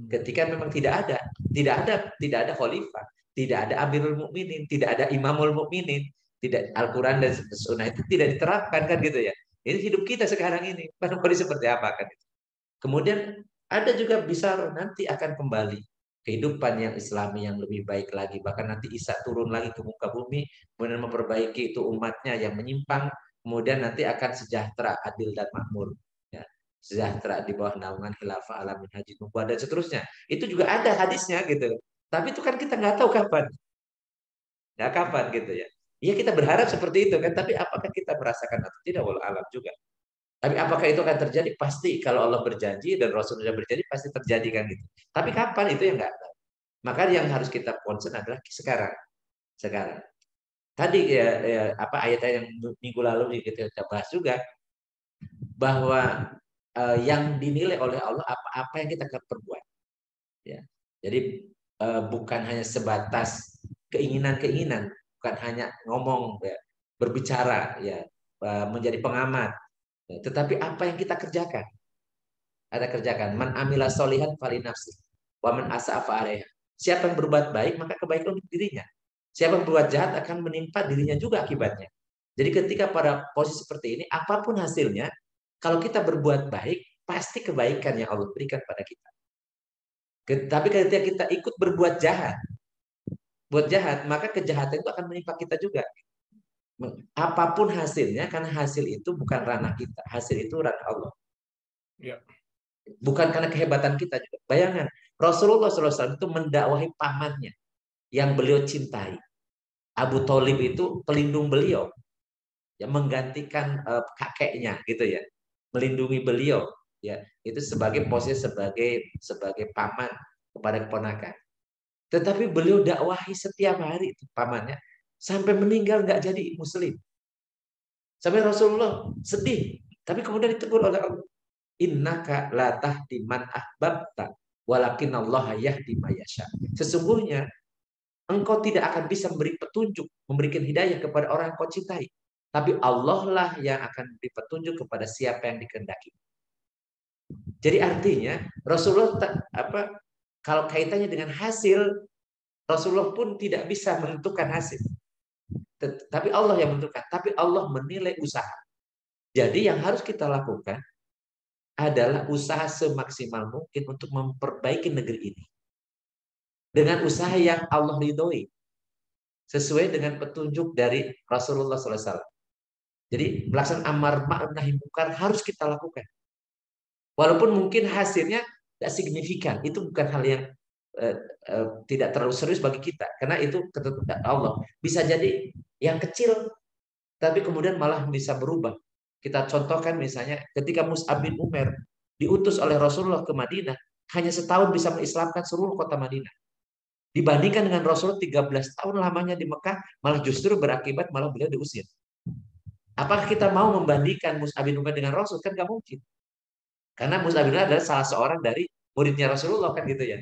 S2: Ketika memang tidak ada khalifah, tidak ada Amirul Mukminin, tidak ada Imamul Mukminin, tidak Al-Quran dan Sunnah itu tidak diterapkan kan gitu ya. Ini hidup kita sekarang ini, seperti apa kan? Kemudian ada juga bisa nanti akan kembali kehidupan yang Islami yang lebih baik lagi, bahkan nanti Isa turun lagi ke muka bumi, kemudian memperbaiki itu umatnya yang menyimpang, kemudian nanti akan sejahtera, adil dan makmur, ya. Sejahtera di bawah naungan khilafah alamin haji nubuwah dan seterusnya. Itu juga ada hadisnya gitu. Tapi itu kan kita nggak tahu kapan. Ya kapan gitu ya. Iya kita berharap seperti itu kan, tapi apakah kita merasakan atau tidak, walau alam juga. Tapi apakah itu akan terjadi? Pasti kalau Allah berjanji dan Rasulullah berjanji pasti terjadi kan gitu. Tapi kapan itu yang nggak tahu. Maka yang harus kita concern adalah sekarang. Tadi ayat yang minggu lalu kita bahas juga bahwa yang dinilai oleh Allah apa yang kita perbuat. Ya. Jadi bukan hanya sebatas keinginan-keinginan, bukan hanya ngomong, ya, berbicara, ya, menjadi pengamat, tetapi apa yang kita kerjakan. Ada kerjakan. Man amila solihan falinafsi. Wa man asa'a fa'alaiha. Siapa yang berbuat baik, maka kebaikan untuk dirinya. Siapa yang berbuat jahat akan menimpa dirinya juga akibatnya. Jadi ketika pada posisi seperti ini, apapun hasilnya, kalau kita berbuat baik, pasti kebaikan yang Allah berikan pada kita. Tapi ketika kita ikut berbuat jahat, maka kejahatan itu akan menimpa kita juga. Apapun hasilnya, karena hasil itu bukan ranah kita, hasil itu ranah Allah.
S4: Ya.
S2: Bukan karena kehebatan kita juga. Bayangkan, Rasulullah SAW itu mendakwahi pamannya yang beliau cintai. Abu Thalib itu pelindung beliau, ya, menggantikan kakeknya, gitu ya, melindungi beliau, ya, itu sebagai posisi sebagai paman kepada keponakan. Tetapi beliau dakwahi setiap hari itu pamannya sampai meninggal nggak jadi muslim. Sampai Rasulullah sedih, tapi kemudian ditegur oleh Allah. Innaka la tahdi man ahbabta walakinallaha yahdi may yasha. Sesungguhnya engkau tidak akan bisa memberi petunjuk, memberikan hidayah kepada orang yang kau cintai. Tapi Allah lah yang akan memberi petunjuk kepada siapa yang dikehendaki. Jadi artinya Rasulullah kalau kaitannya dengan hasil, Rasulullah pun tidak bisa menentukan hasil. Tapi Allah yang menentukan. Tapi Allah menilai usaha. Jadi yang harus kita lakukan adalah usaha semaksimal mungkin untuk memperbaiki negeri ini. Dengan usaha yang Allah ridhoi. Sesuai dengan petunjuk dari Rasulullah SAW. Jadi pelaksanaan amar ma'ruf nahi munkar harus kita lakukan. Walaupun mungkin hasilnya tidak signifikan. Itu bukan hal yang tidak terlalu serius bagi kita. Karena itu ketentuan Allah. Bisa jadi yang kecil, tapi kemudian malah bisa berubah. Kita contohkan misalnya ketika Mus'ab bin Umair diutus oleh Rasulullah ke Madinah, hanya setahun bisa mengislamkan seluruh kota Madinah. Dibandingkan dengan Rasulullah 13 tahun lamanya di Mekah, malah justru berakibat malah beliau diusir. Apakah kita mau membandingkan Mus'ab bin Umair dengan Rasul? Kan gak mungkin. Karena Mus'ab bin Umair adalah salah seorang dari muridnya Rasulullah, kan gitu ya.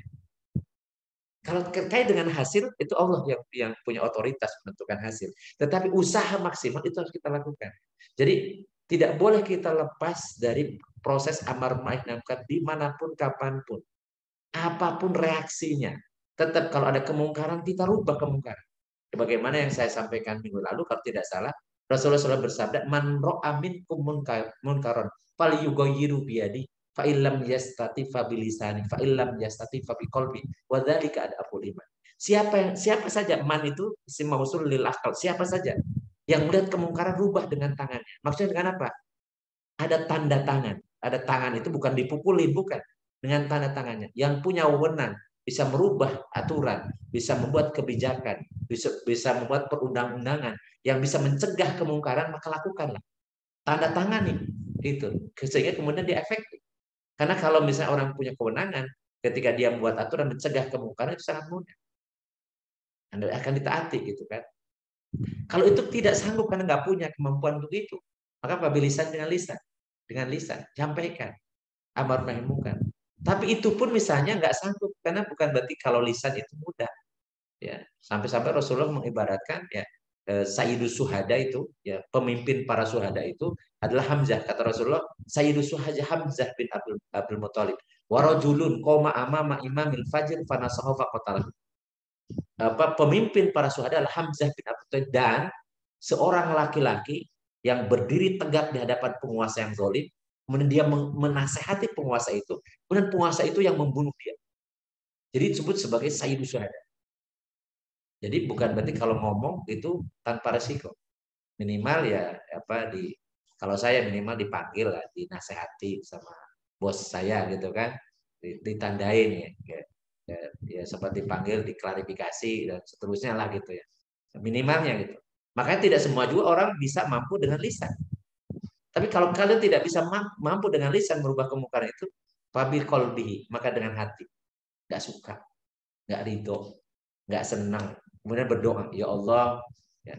S2: Kalau terkait dengan hasil, itu Allah yang punya otoritas menentukan hasil. Tetapi usaha maksimal itu harus kita lakukan. Jadi tidak boleh kita lepas dari proses amar ma'ruf nahi munkar dimanapun, kapanpun. Apapun reaksinya. Tetap kalau ada kemungkaran, kita rubah kemungkaran. Bagaimana yang saya sampaikan minggu lalu, kalau tidak salah, Rasulullah SAW bersabda, man ro'a minkum munkaron falyughayyiru biyadi fa illam yastati fa bilisani fa illam yastati fa biqalbi wa dzalika adaful iman. Siapa saja, man itu isim mausul lil aqal, siapa saja yang melihat kemungkaran rubah dengan tangannya. Maksudnya dengan apa? Ada tanda tangan. Ada tangan itu bukan dipukulin, bukan. Dengan tanda tangannya. Yang punya wewenang bisa merubah aturan, bisa membuat kebijakan, bisa membuat perundang-undangan yang bisa mencegah kemungkaran, maka lakukanlah. Tanda tangan nih, itu sehingga kemudian dia efektif. Karena kalau misalnya orang punya kewenangan, ketika dia membuat aturan mencegah kemungkaran itu sangat mudah. Anda akan ditaati gitu kan. Kalau itu tidak sanggup karena nggak punya kemampuan untuk itu, maka pabilisan dengan lisan, sampaikan amar ma'ruf nahi munkar. Tapi itu pun misalnya nggak sanggup, karena bukan berarti kalau lisan itu mudah. Ya, sampai-sampai Rasulullah mengibaratkan ya Sayyidus Syuhada itu, ya pemimpin para syuhada itu adalah Hamzah. Kata Rasulullah, Sayyidus Syuhada Hamzah bin Abdul Muthalib. Wa rajulun qama amama imamil fajr fanasahu faqatalah. Pemimpin para syuhada adalah Hamzah bin Abdul Muthalib, dan seorang laki-laki yang berdiri tegak di hadapan penguasa yang zalim, kemudian dia menasehati penguasa itu, kemudian penguasa itu yang membunuh dia. Jadi disebut sebagai Sayyidus Syuhada. Jadi bukan berarti kalau ngomong itu tanpa resiko. Minimal ya kalau saya minimal dipanggil lah, dinasehati sama bos saya gitu kan, ditandain ya seperti dipanggil, diklarifikasi dan seterusnya lah gitu ya. Minimalnya gitu. Makanya tidak semua juga orang bisa mampu dengan lisan. Tapi kalau kalian tidak bisa mampu dengan lisan merubah kemungkaran itu, fabil qalbihi, maka dengan hati. Nggak suka, nggak ridho, nggak senang. Kemudian berdoa, ya Allah, ya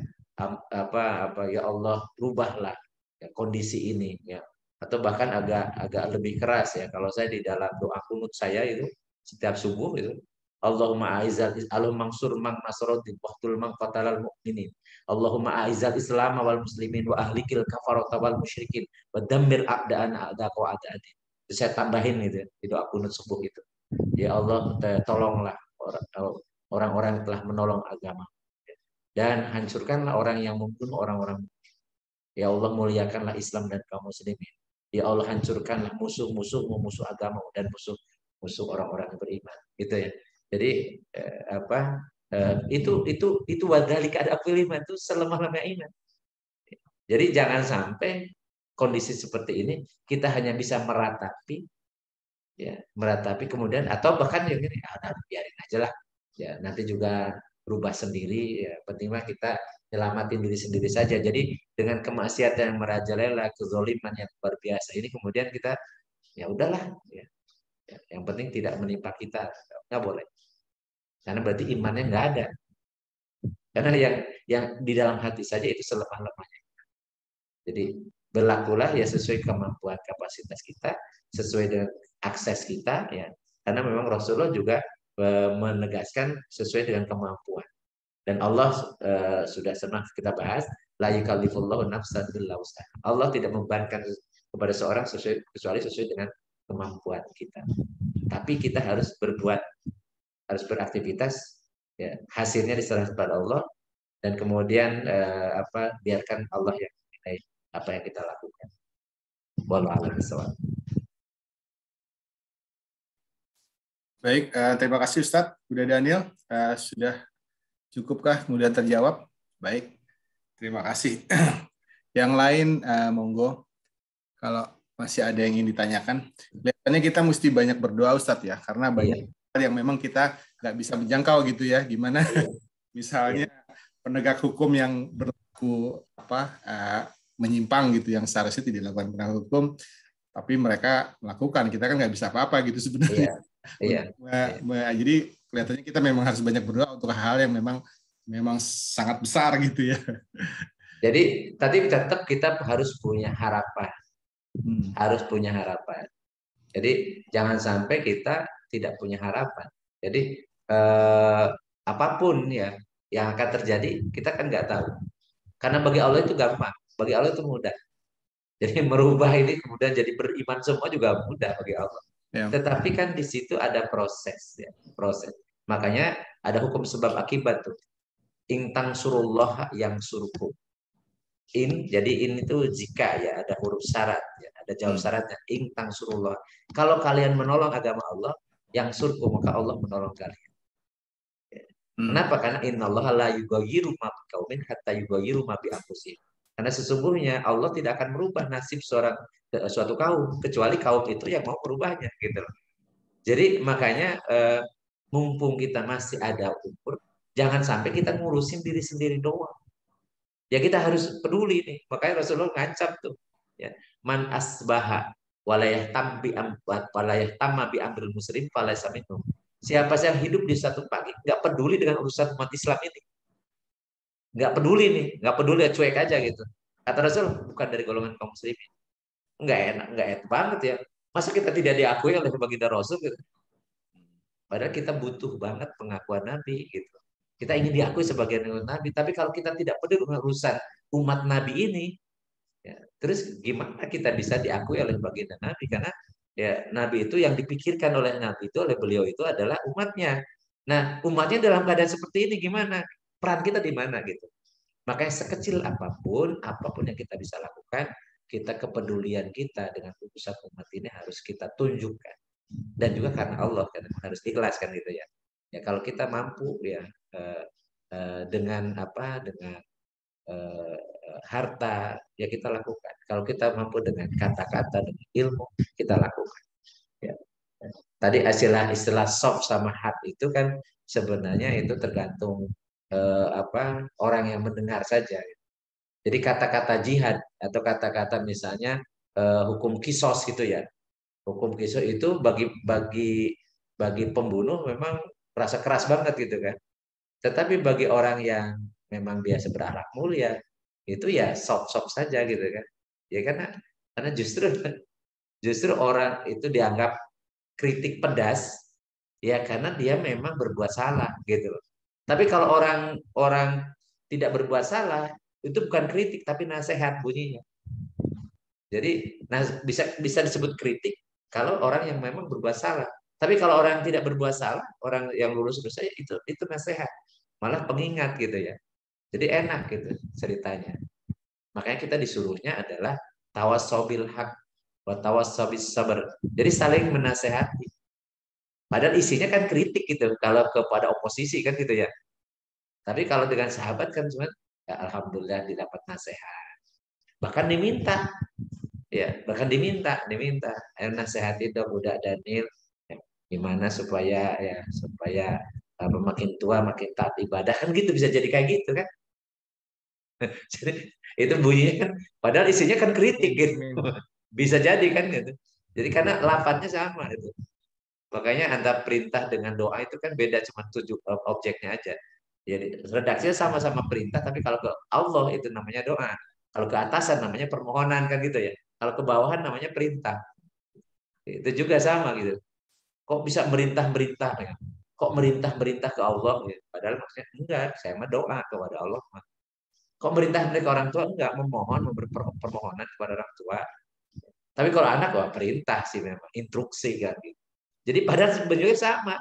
S2: ya Allah, rubahlah ya, kondisi ini, ya. Atau bahkan agak lebih keras ya. Kalau saya di dalam doa kunut saya itu setiap subuh itu, Allahumma a'izzal Allahumma mansur man nasruddin waqtul man qatalal mu'minin. Allahumma a'izzal Islam wal muslimin wa ahlikil kafarata wal musyrikin wa dammir a'da'ana a'daka wa a'da'adin. Terus saya tambahin gitu di doa kunut subuh itu. Ya Allah, tolonglah orang-orang yang telah menolong agama dan hancurkanlah orang yang membunuh orang-orang. Ya Allah, muliakanlah Islam dan kaum muslimin. Ya Allah, hancurkanlah musuh-musuhmu, musuh agama dan musuh orang-orang yang beriman. Gitu ya. Jadi itu wadhalika ada iman itu selemah-lemah iman. Jadi jangan sampai kondisi seperti ini kita hanya bisa meratapi, ya meratapi kemudian atau bahkan yang ini biarin aja lah, ya nanti juga berubah sendiri. Ya, penting mah kita nyelamatin diri sendiri saja. Jadi dengan kemaksiatan yang merajalela, kezaliman yang luar biasa ini kemudian kita ya udahlah, ya, yang penting tidak menimpa kita, nggak boleh. Karena berarti imannya nggak ada. Karena yang di dalam hati saja itu selemah-lemahnya. Jadi berlakulah ya sesuai kemampuan kapasitas kita, sesuai dengan akses kita, ya. Karena memang Rasulullah juga menegaskan sesuai dengan kemampuan. Dan Allah sudah pernah kita bahas, la yukallifullahu nafsan illa wus'aha. Allah tidak membebankan kepada seorang kecuali sesuai dengan kemampuan kita. Tapi kita harus berbuat, harus beraktivitas, ya, hasilnya diserahkan kepada Allah dan kemudian biarkan Allah yang menilai apa yang kita lakukan. Wallahu a'lam bishawab.
S1: Baik, terima kasih Ustadz. Udah Daniel, sudah cukupkah kemudian terjawab? Baik, terima kasih. Yang lain, monggo. Kalau masih ada yang ingin ditanyakan, kelihatannya kita mesti banyak berdoa Ustadz ya, karena banyak hal yang memang kita nggak bisa menjangkau gitu ya. Gimana misalnya penegak hukum yang berlaku menyimpang gitu, yang seharusnya tidak dilakukan penegak hukum, tapi mereka melakukan, kita kan nggak bisa apa-apa gitu sebenarnya. Jadi kelihatannya kita memang harus banyak berdoa untuk hal yang memang sangat besar gitu ya.
S2: Jadi tadi tetap kita harus punya harapan, harus punya harapan. Jadi jangan sampai kita tidak punya harapan. Jadi apapun ya yang akan terjadi kita kan nggak tahu. Karena bagi Allah itu gampang, bagi Allah itu mudah. Jadi merubah ini kemudian jadi beriman semua juga mudah bagi Allah. Ya. Tetapi kan di situ ada proses, ya, proses. Makanya ada hukum sebab akibat tuh. Intang surullah yang surukum. Jadi itu jika ya ada huruf syarat, ya, ada jawab syaratnya. Intang surullah. Kalau kalian menolong agama Allah, yang surkum maka Allah menolong kalian. Ya. Kenapa? Karena innallaha la yughayyiru ma biqaumin hatta yughayyiru ma bi anfusihim. Karena sesungguhnya Allah tidak akan merubah nasib suatu kaum kecuali kaum itu yang mau merubahnya gitu. Jadi makanya mumpung kita masih ada umur, jangan sampai kita ngurusin diri sendiri doang. Ya kita harus peduli nih. Makanya Rasulullah ngancam tuh, ya, man asbaha walayah tamma bi amril muslim falaysa minhum. Siapa yang hidup di satu pagi nggak peduli dengan urusan umat Islam ini, nggak peduli nih, nggak peduli, ya cuek aja gitu. Kata Rasul, bukan dari golongan kaum muslimin. Nggak enak banget ya. Masa kita tidak diakui oleh baginda Rasul gitu. Padahal kita butuh banget pengakuan Nabi gitu. Kita ingin diakui sebagai Nabi, tapi kalau kita tidak peduli dengan urusan umat Nabi ini, ya, terus gimana kita bisa diakui oleh baginda Nabi? Karena ya Nabi itu yang dipikirkan oleh Nabi itu, oleh beliau itu adalah umatnya. Nah, umatnya dalam keadaan seperti ini gimana? Peran kita di mana gitu. Makanya sekecil apapun yang kita bisa lakukan, kita kepedulian kita dengan urusan umat ini harus kita tunjukkan. Dan juga karena Allah kan harus ikhlas kan gitu ya. Ya kalau kita mampu ya dengan harta ya kita lakukan. Kalau kita mampu dengan kata-kata, dengan ilmu kita lakukan. Ya. Tadi istilah soft sama hard itu kan sebenarnya itu tergantung orang yang mendengar saja. Jadi kata-kata jihad atau kata-kata misalnya hukum kisos gitu ya. Hukum kisos itu bagi pembunuh memang rasa keras banget gitu kan. Tetapi bagi orang yang memang biasa berakhlak mulia itu ya soft saja gitu kan. Ya karena justru orang itu dianggap kritik pedas ya karena dia memang berbuat salah gitu. Tapi kalau orang tidak berbuat salah, itu bukan kritik tapi nasihat bunyinya. Jadi bisa disebut kritik, Kalau orang yang memang berbuat salah. Tapi kalau orang yang tidak berbuat salah, orang yang lulus dosa itu nasihat, malah pengingat gitu ya. Jadi enak gitu ceritanya. Makanya kita disuruhnya adalah tawasobil haq wa tawasobis sabar. Jadi saling menasehati. Padahal isinya kan kritik gitu kalau kepada oposisi kan gitu ya. Tapi kalau dengan sahabat kan cuma ya, alhamdulillah didapat nasihat. Bahkan diminta, ya bahkan diminta, ayo nasihati dong udah Daniel, ya, gimana supaya makin tua makin taat ibadah kan gitu bisa jadi kayak gitu kan. Jadi itu bunyinya kan, padahal isinya kan kritik gitu. Bisa jadi kan gitu. Jadi karena lafadznya sama itu. Makanya antara perintah dengan doa itu kan beda, cuma objeknya aja. Jadi redaksinya sama-sama perintah, tapi kalau ke Allah itu namanya doa. Kalau ke atasan namanya permohonan kan gitu ya. Kalau ke bawahan namanya perintah. Itu juga sama gitu. Kok bisa merintah-merintah ya? Kok merintah-merintah ke Allah gitu. Padahal maksudnya enggak, saya mah doa kepada Allah. Kok merintah ke orang tua? Enggak, memohon, memberi permohonan kepada orang tua. Tapi kalau anak, wah perintah sih memang, instruksi kan gitu. Jadi padahal bentuknya sama.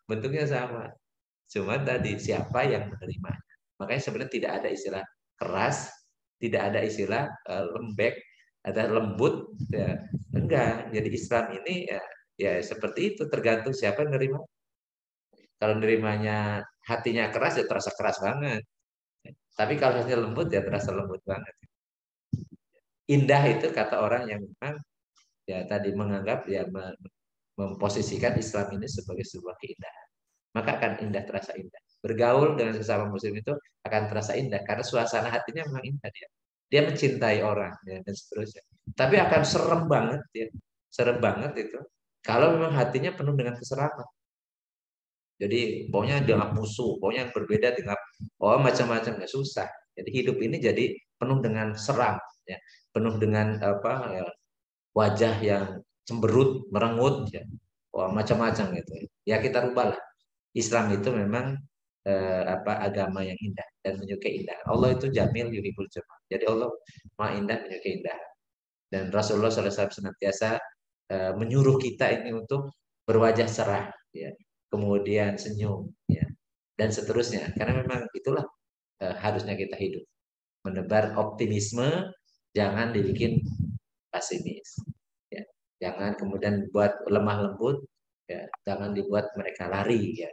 S2: Bentuknya sama. Cuma tadi siapa yang menerima. Makanya sebenarnya tidak ada istilah keras, tidak ada istilah lembek, ada lembut. Ya. Enggak. Jadi Islam ini ya seperti itu, tergantung siapa yang menerima. Kalau nerimanya hatinya keras ya terasa keras banget. Tapi kalau hatinya lembut ya terasa lembut banget. Indah itu kata orang yang memang ya tadi menganggap ya memposisikan Islam ini sebagai sebuah keindahan. Maka akan indah, terasa indah. Bergaul dengan sesama muslim itu akan terasa indah karena suasana hatinya memang indah dia. Dia mencintai orang ya, dan seterusnya. Tapi akan serem banget ya. Serem banget itu kalau memang hatinya penuh dengan keseraman. Jadi pokoknya dengan musuh, pokoknya yang berbeda dengan macam-macam nggak susah. Jadi hidup ini jadi penuh dengan seram, ya, penuh dengan wajah yang cemberut, merengut, ya, macam-macam gitu. Ya kita rubahlah. Islam itu memang agama yang indah dan menyukai indah. Allah itu jamil yuhibbul jamal. Jadi Allah maha indah, menyukai indah. Dan Rasulullah SAW senantiasa menyuruh kita ini untuk berwajah cerah, ya, kemudian senyum, ya, dan seterusnya. Karena memang itulah harusnya kita hidup, menebar optimisme, jangan dibikin pesimis, ya. Jangan kemudian buat lemah lembut, ya, jangan dibuat mereka lari, ya.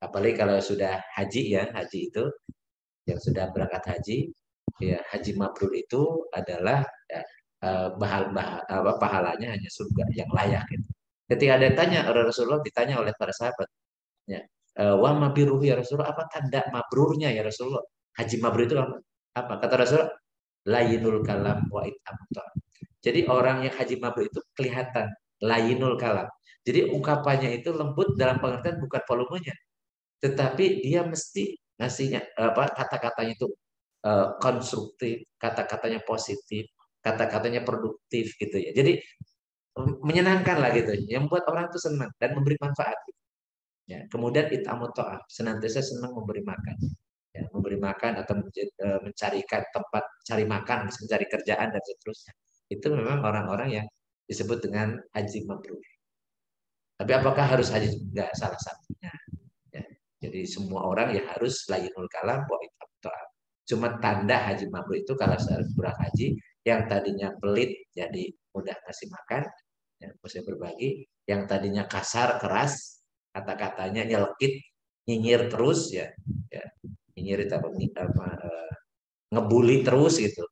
S2: Apalagi kalau sudah haji, ya, haji itu yang sudah berangkat haji, ya, haji mabrur itu adalah ya, pahalanya hanya surga yang layak. Gitu. Ketika ada tanya Rasulullah, ditanya oleh para sahabat, ya, wa mabiruhu ya Rasulullah, apa tanda mabrurnya ya Rasulullah? Haji mabrur itu apa? Kata Rasulullah, layinul kalam wa itamta. Jadi orang yang haji mabrur itu kelihatan layinul kalam. Jadi ungkapannya itu lembut dalam pengertian bukan volumenya, tetapi dia mesti ngasihnya kata-katanya itu konstruktif, kata-katanya positif, kata-katanya produktif gitu ya. Jadi menyenangkan lah gitu, yang membuat orang itu senang dan memberi manfaat. Gitu. Ya, kemudian itamut ta'am, senantiasa senang memberi makan. Ya, memberi makan atau mencarikan tempat cari makan, mencari kerjaan dan seterusnya. Itu memang orang-orang yang disebut dengan haji mabrur. Tapi apakah harus haji? Enggak, salah satunya. Ya, jadi semua orang ya harus layinul kalam wa itamut ta'am. Cuma tanda haji mabrur itu kalau seorang haji yang tadinya pelit jadi mudah ngasih makan, ya, bisa berbagi. Yang tadinya kasar keras, kata-katanya nyelekit, nyinyir terus, ya nyinyir itu ngebully terus gitu,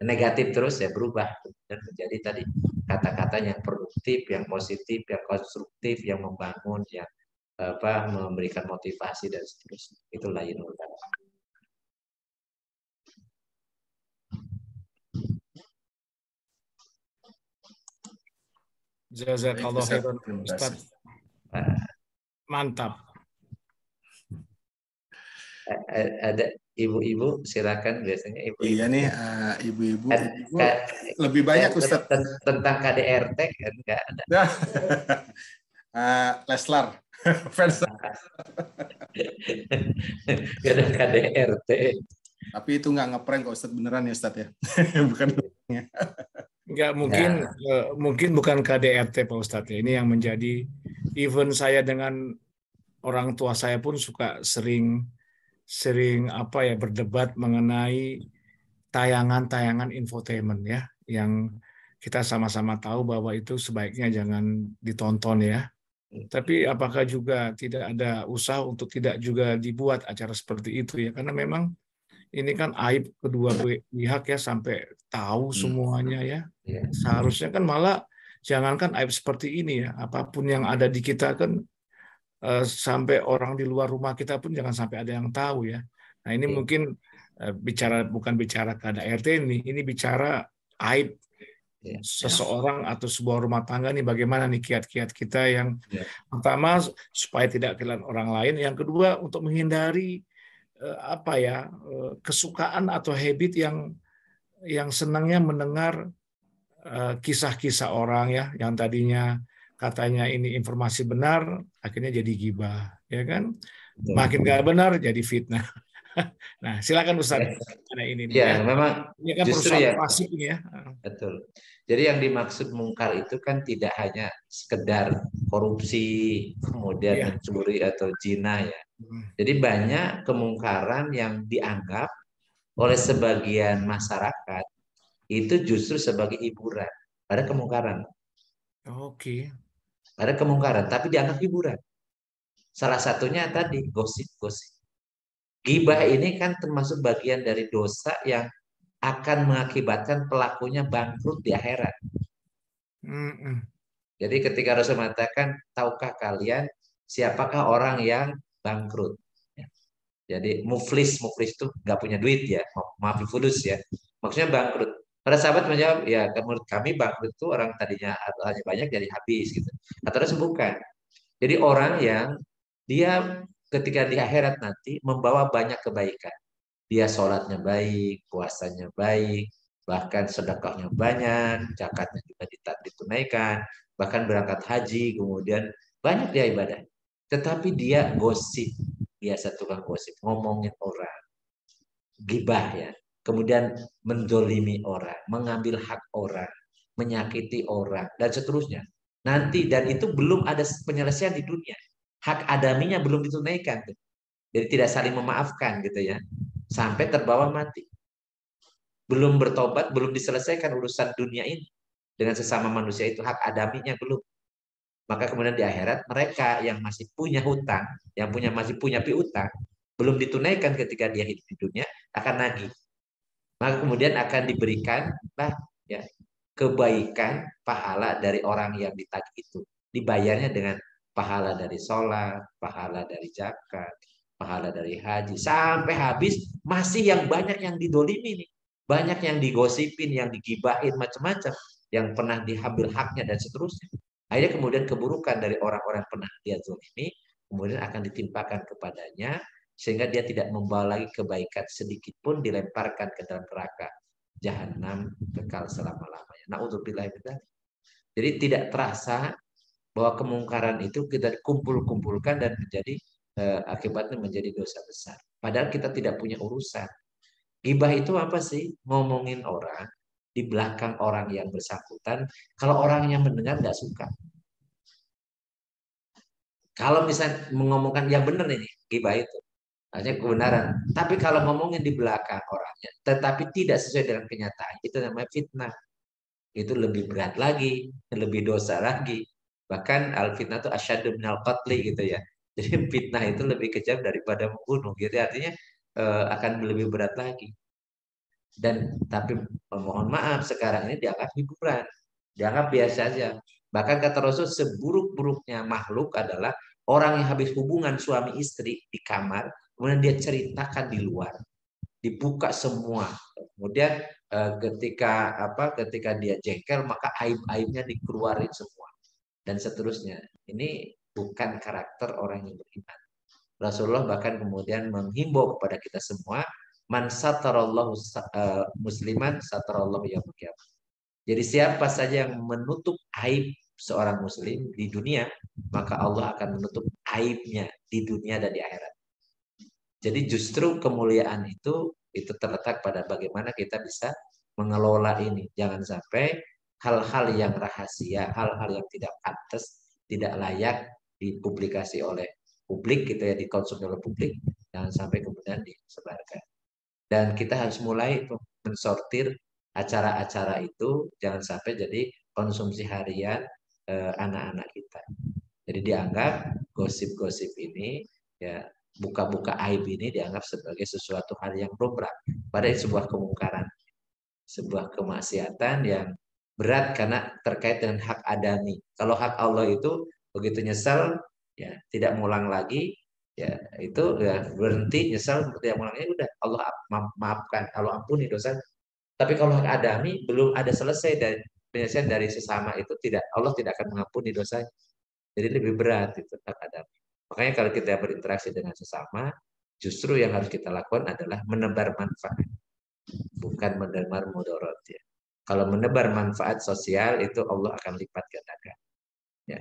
S2: negatif terus, ya berubah dan menjadi tadi kata-kata yang produktif, yang positif, yang konstruktif, yang membangun, yang memberikan motivasi dan seterusnya. Itulah layinul kalam.
S4: Jazakallah khairan Ustaz. Mantap.
S2: Ada ibu-ibu, silakan, biasanya ibu-ibu.
S1: Iya nih, ibu-ibu lebih banyak Ustaz.
S2: Tentang KDRT kan nggak ada.
S1: Leslar. Fans.
S2: Gak ada KDRT.
S1: Tapi itu nggak ngeprank kok Ustaz, beneran ya Ustaz ya. Bukan.
S4: Enggak, mungkin
S2: Ya,
S4: mungkin bukan KDRT Pak Ustadz ya. Ini yang menjadi, even saya dengan orang tua saya pun suka sering sering apa ya, berdebat mengenai tayangan-tayangan infotainment ya, yang kita sama-sama tahu bahwa itu sebaiknya jangan ditonton ya. Tapi apakah juga tidak ada usaha untuk tidak juga dibuat acara seperti itu ya? Karena memang ini kan aib kedua pihak ya, sampai tahu semuanya ya.
S2: ya.
S4: Seharusnya kan malah jangankan aib seperti ini ya, apapun yang ada di kita kan, sampai orang di luar rumah kita pun jangan sampai ada yang tahu ya. Nah ini
S2: Oke.
S4: mungkin bukan bicara KDRT, ini bicara aib
S2: Ya, ya,
S4: seseorang atau sebuah rumah tangga nih, bagaimana nih kiat-kiat kita yang
S2: ya.
S4: pertama supaya tidak kelihatan orang lain, yang kedua untuk menghindari apa ya, kesukaan atau habit yang senangnya mendengar kisah-kisah orang ya, yang tadinya katanya ini informasi benar akhirnya jadi gibah ya kan,
S2: Betul.
S4: makin gak benar jadi fitnah. Nah silakan Ustaz,
S2: Ya,
S4: ada ini nih
S2: ya,
S4: ya,
S2: memang
S4: ini kan
S2: justru
S4: perusahaan
S2: ya,
S4: klasik ini ya.
S2: betul. Jadi yang dimaksud mungkar itu kan tidak hanya sekedar korupsi, kemudian
S4: Iya.
S2: mencuri atau zina ya. Jadi banyak kemungkaran yang dianggap oleh sebagian masyarakat itu justru sebagai hiburan. Ada kemungkaran,
S4: Oke.
S2: ada kemungkaran, tapi dianggap hiburan. Salah satunya tadi gosip-gosip. Gibah ini kan termasuk bagian dari dosa yang akan mengakibatkan pelakunya bangkrut di akhirat.
S4: Mm-mm.
S2: Jadi ketika Rasul mengatakan, tahukah kalian siapakah orang yang bangkrut? Ya. Jadi muflis itu nggak punya duit ya, maaf fulus ya. Maksudnya bangkrut. Para sahabat menjawab, ya menurut kami bangkrut itu orang tadinya hartanya banyak jadi habis gitu. Kata Rasul bukan. Jadi orang yang dia ketika di akhirat nanti membawa banyak kebaikan. Dia sholatnya baik, puasanya baik, bahkan sedekahnya banyak, zakatnya juga ditunaikan, bahkan berangkat haji, kemudian banyak dia ibadah. Tetapi dia gosip, biasa tukang gosip, ngomongin orang, gibah ya. Kemudian mendolimi orang, mengambil hak orang, menyakiti orang, dan seterusnya. Nanti, dan itu belum ada penyelesaian di dunia. Hak adaminya belum ditunaikan. Jadi tidak saling memaafkan gitu ya. Sampai terbawa mati. Belum bertobat, belum diselesaikan urusan dunia ini. Dengan sesama manusia itu hak adaminya belum. Maka kemudian di akhirat mereka yang masih punya hutang, yang masih punya piutang, belum ditunaikan ketika dia hidup di dunia, akan nagih. Maka kemudian akan diberikan ya, kebaikan pahala dari orang yang ditagih itu. Dibayarnya dengan pahala dari sholat, pahala dari zakat, pahala dari haji. Sampai habis masih yang banyak yang didolimi nih. Banyak yang digosipin, yang digibahin, macam-macam. Yang pernah diambil haknya dan seterusnya. Akhirnya kemudian keburukan dari orang-orang pernah dia zolimi, kemudian akan ditimpakan kepadanya, sehingga dia tidak membawa lagi kebaikan sedikit pun, dilemparkan ke dalam neraka jahanam kekal selama-lamanya. Na'udzubillah. Jadi tidak terasa bahwa kemungkaran itu kita kumpul-kumpulkan dan menjadi akibatnya menjadi dosa besar. Padahal kita tidak punya urusan. Gibah itu apa sih? Ngomongin orang di belakang orang yang bersangkutan, kalau orang yang mendengar nggak suka. Kalau misalnya mengomongkan yang benar ini, gibah itu hanya kebenaran. Tapi kalau ngomongin di belakang orangnya, tetapi tidak sesuai dengan kenyataan, itu namanya fitnah. Itu lebih berat lagi, lebih dosa lagi. Bahkan al-fitnah itu asyaddu minal qatli gitu ya. Jadi fitnah itu lebih kejam daripada membunuh gitu. Artinya akan lebih berat lagi. Dan tapi mohon maaf sekarang ini dianggap hiburan, dianggap biasa saja. Bahkan kata Rasul, seburuk-buruknya makhluk adalah orang yang habis hubungan suami istri di kamar, kemudian dia ceritakan di luar, dibuka semua. Kemudian ketika dia jengkel maka aib-aibnya dikeluarin semua dan seterusnya. Ini bukan karakter orang yang beriman. Rasulullah bahkan kemudian menghimbau kepada kita semua, man satarallahu musliman satarallahu yaumul qiyamah. Jadi siapa saja yang menutup aib seorang muslim di dunia, maka Allah akan menutup aibnya di dunia dan di akhirat. Jadi justru kemuliaan itu terletak pada bagaimana kita bisa mengelola ini. Jangan sampai hal-hal yang rahasia, hal-hal yang tidak pantas, tidak layak dipublikasi oleh publik gitu ya, dikonsumsi oleh publik, jangan sampai kemudian disebarkan. Dan kita harus mulai mensortir acara-acara itu, jangan sampai jadi konsumsi harian anak-anak kita. Jadi dianggap gosip-gosip ini, ya buka-buka aib ini dianggap sebagai sesuatu hal yang lumrah, padahal sebuah kemungkaran, sebuah kemaksiatan yang berat karena terkait dengan hak adami. Kalau hak Allah itu begitu nyesal, ya tidak mengulang lagi, ya itu ya berhenti, nyesal tidak mengulang lagi, udah Allah maafkan, Allah ampuni dosa. Tapi kalau hak adami belum ada selesai dari penyelesaian dari sesama itu, tidak, Allah tidak akan mengampuni dosanya. Jadi lebih berat itu hak adami. Makanya kalau kita berinteraksi dengan sesama, justru yang harus kita lakukan adalah menebar manfaat, bukan menebar mudarat ya. Kalau menebar manfaat sosial itu Allah akan lipat gandakan. Ya.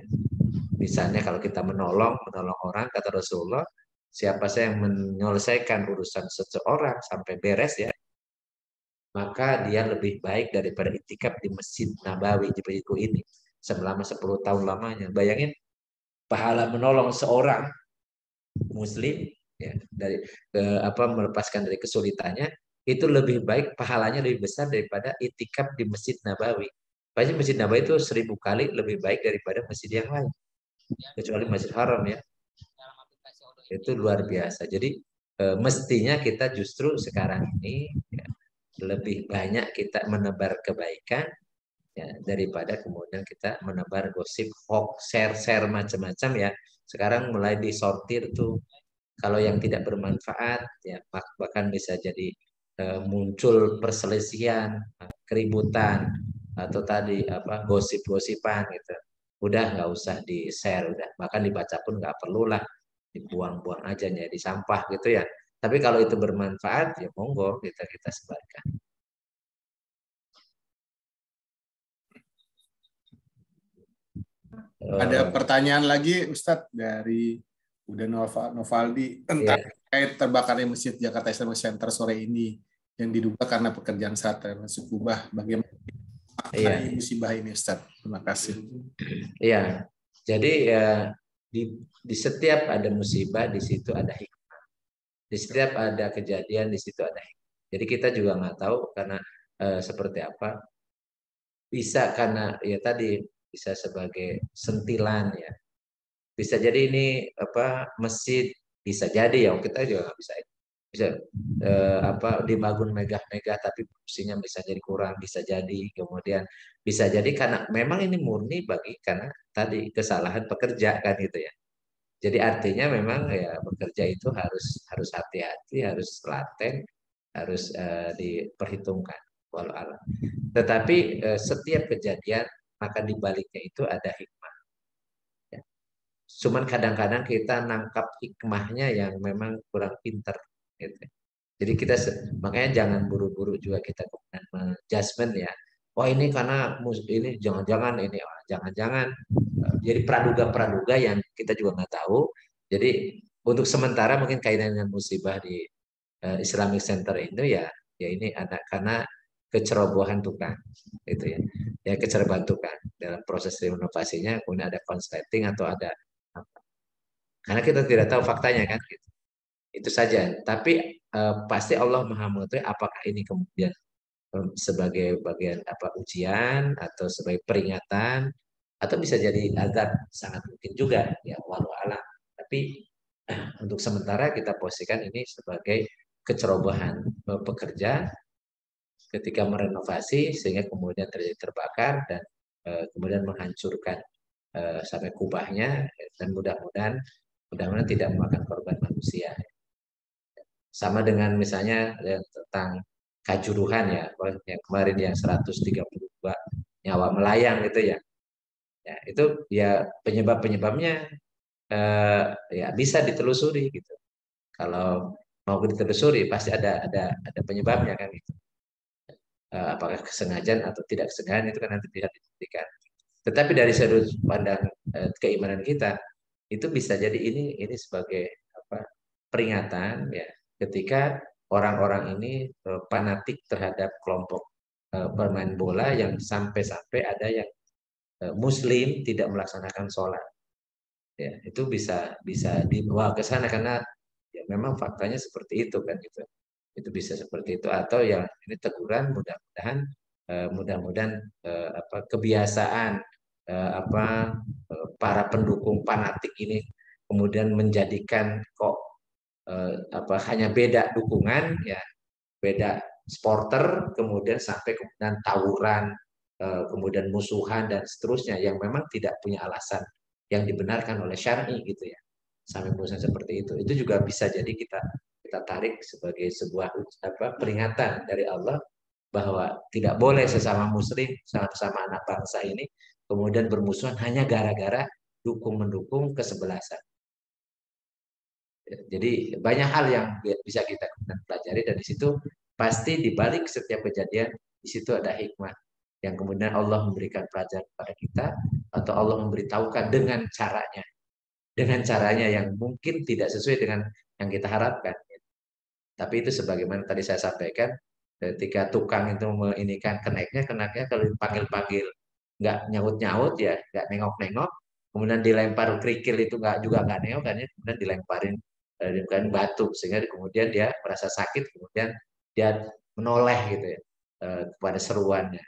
S2: Misalnya kalau kita menolong orang, kata Rasulullah, siapa saja yang menyelesaikan urusan seseorang sampai beres ya, maka dia lebih baik daripada itikaf di Masjid Nabawi di Baiku ini selama 10 tahun lamanya. Bayangin pahala menolong seorang muslim ya, dari melepaskan dari kesulitannya, itu lebih baik, pahalanya lebih besar daripada itikaf di Masjid Nabawi. Pasti Masjid Nabawi itu 1000 kali lebih baik daripada masjid yang lain, kecuali Masjid Haram ya. Itu luar biasa. Jadi mestinya kita justru sekarang ini ya, lebih banyak kita menebar kebaikan ya, daripada kemudian kita menebar gosip, hoax, share macam-macam ya. Sekarang mulai disortir tuh, kalau yang tidak bermanfaat ya bahkan bisa jadi muncul perselisihan, keributan, atau tadi gosip-gosipan gitu. Udah nggak usah di-share, udah bahkan dibaca pun nggak perlulah, dibuang-buang aja jadi sampah gitu ya. Tapi kalau itu bermanfaat ya monggo kita sebarkan.
S1: Ada pertanyaan lagi Ustadz dari Uda Novaldi tentang terkait terbakarnya Masjid Jakarta Islamic Center sore ini yang diduga karena pekerjaan saat termasuk kubah. Bagaimana musibah ini Ustadz? Terima kasih.
S2: Iya, jadi ya di setiap ada musibah di situ ada hikmah. Di setiap ada kejadian di situ ada hikmah. Jadi kita juga nggak tahu karena seperti apa. Bisa karena ya tadi bisa sebagai sentilan ya. Bisa jadi ini masjid, bisa jadi ya kita juga nggak bisa dibangun megah-megah tapi fungsinya bisa jadi kurang, bisa jadi kemudian bisa jadi karena memang ini murni karena tadi kesalahan pekerja kan gitu ya. Jadi artinya memang ya bekerja itu harus hati-hati, harus telaten, harus diperhitungkan walau alam. Tetapi setiap kejadian maka di baliknya itu ada hikmah. Ya. Cuman kadang-kadang kita nangkap hikmahnya yang memang kurang pinter. Gitu. Jadi kita makanya jangan buru-buru juga kita menjudgment ya. Wah ini karena ini jangan-jangan ini, jangan-jangan. Jadi praduga-praduga yang kita juga nggak tahu. Jadi untuk sementara mungkin kaitan dengan musibah di Islamic Center itu ya ini karena kecerobohan tukang itu ya. Ya kecerobohan tukang dalam proses renovasinya, kemudian ada konsleting atau ada apa. Karena kita tidak tahu faktanya kan gitu. Itu saja. Tapi pasti Allah Maha mengetahui apakah ini kemudian sebagai bagian ujian atau sebagai peringatan atau bisa jadi azab, sangat mungkin juga ya walau alam. Tapi untuk sementara kita posisikan ini sebagai kecerobohan pekerja ketika merenovasi sehingga kemudian terjadi terbakar dan kemudian menghancurkan sampai kubahnya, dan mudah-mudahan tidak memakan korban manusia. Sama dengan misalnya tentang Kanjuruhan ya, yang kemarin yang 132 nyawa melayang gitu ya. Ya itu ya penyebabnya ya bisa ditelusuri gitu. Kalau mau ditelusuri pasti ada penyebabnya kan gitu. Apakah kesengajaan atau tidak kesengajaan itu kan nanti bisa dibuktikan. Tetapi dari sudut pandang keimanan kita itu bisa jadi ini sebagai peringatan ya ketika orang-orang ini fanatik terhadap kelompok bermain bola yang sampai-sampai ada yang Muslim tidak melaksanakan sholat. Ya, itu bisa dibawa ke sana karena ya memang faktanya seperti itu kan gitu. Itu bisa seperti itu, atau yang ini teguran, mudah-mudahan kebiasaan para pendukung fanatik ini kemudian menjadikan kok hanya beda dukungan, ya beda supporter, kemudian sampai kemudian tawuran, kemudian musuhan dan seterusnya yang memang tidak punya alasan yang dibenarkan oleh syar'i gitu ya, sampai musuhan seperti itu juga bisa jadi kita tarik sebagai sebuah peringatan dari Allah bahwa tidak boleh sesama muslim, sama anak bangsa ini kemudian bermusuhan hanya gara-gara mendukung kesebelasan. Jadi banyak hal yang bisa kita pelajari, dan di situ pasti di balik setiap kejadian di situ ada hikmah yang kemudian Allah memberikan pelajaran kepada kita, atau Allah memberitahukan dengan caranya yang mungkin tidak sesuai dengan yang kita harapkan. Tapi itu sebagaimana tadi saya sampaikan, ketika tukang itu menginginkan keneknya kalau dipanggil-panggil nggak nyaut-nyaut, ya nggak nengok-nengok, kemudian dilempar kerikil itu juga nggak nengok, kan ya, kemudian dilemparin batu sehingga kemudian dia merasa sakit, kemudian dia menoleh gitu ya kepada seruannya.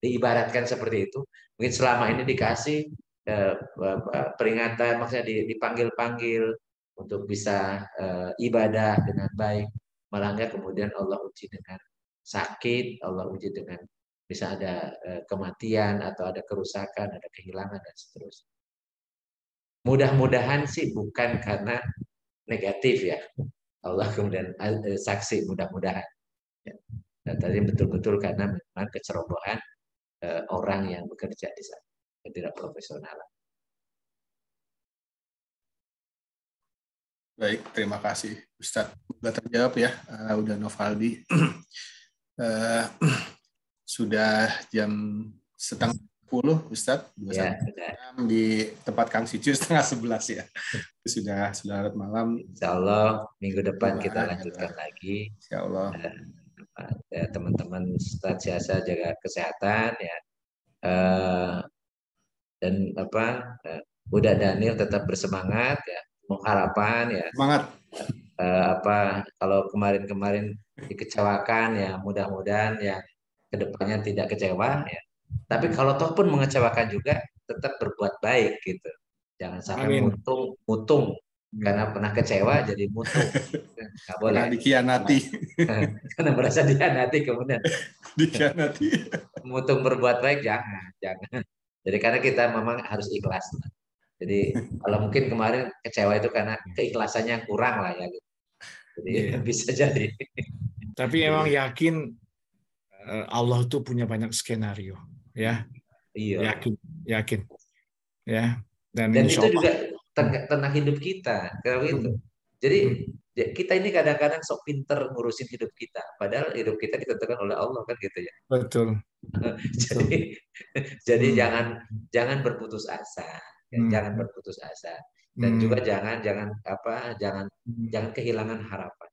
S2: Diibaratkan seperti itu. Mungkin selama ini dikasih peringatan, maksudnya dipanggil-panggil untuk bisa ibadah dengan baik, malah kemudian Allah uji dengan sakit, Allah uji dengan bisa ada kematian atau ada kerusakan, ada kehilangan dan seterusnya. Mudah-mudahan sih bukan karena negatif ya, Allah kemudian saksi mudah-mudahan. Ya. Dan tadi betul-betul karena memang kecerobohan orang yang bekerja di sana, tidak profesional.
S1: Baik, terima kasih Ustadz. Sudah terjawab ya, udah Novaldi. Sudah jam 9:30 Ustadz,
S2: Ya,
S1: di tempat Kang Sicu 10:30 ya. Sudah larut malam.
S2: Insya Allah minggu depan kita lanjutkan lagi.
S1: Insya Allah.
S2: Ya, teman-teman senantiasa jaga kesehatan ya. Dan Buddha Daniel tetap bersemangat ya, harapan ya.
S1: Semangat.
S2: Kalau kemarin dikecewakan ya, mudah-mudahan ya kedepannya tidak kecewa ya. Tapi kalau toh pun mengecewakan juga tetap berbuat baik gitu. Jangan sampai mutung karena pernah kecewa jadi mutung. Nggak boleh.
S1: Pernah dikhianati.
S2: Karena merasa dikhianati kemudian
S1: dikhianati.
S2: Mutung berbuat baik jangan. Jadi karena kita memang harus ikhlas. Jadi kalau mungkin kemarin kecewa itu karena keikhlasannya yang kurang lah ya. Jadi bisa jadi.
S4: Tapi emang yakin Allah tuh punya banyak skenario ya.
S2: Iya.
S4: Yakin. Ya. Dan
S2: itu juga tentang hidup kita. Kalau itu. Jadi kita ini kadang-kadang sok pinter ngurusin hidup kita, padahal hidup kita ditentukan oleh Allah kan gitu ya.
S4: Betul.
S2: Jadi jangan berputus asa, jangan berputus asa, dan juga jangan kehilangan harapan.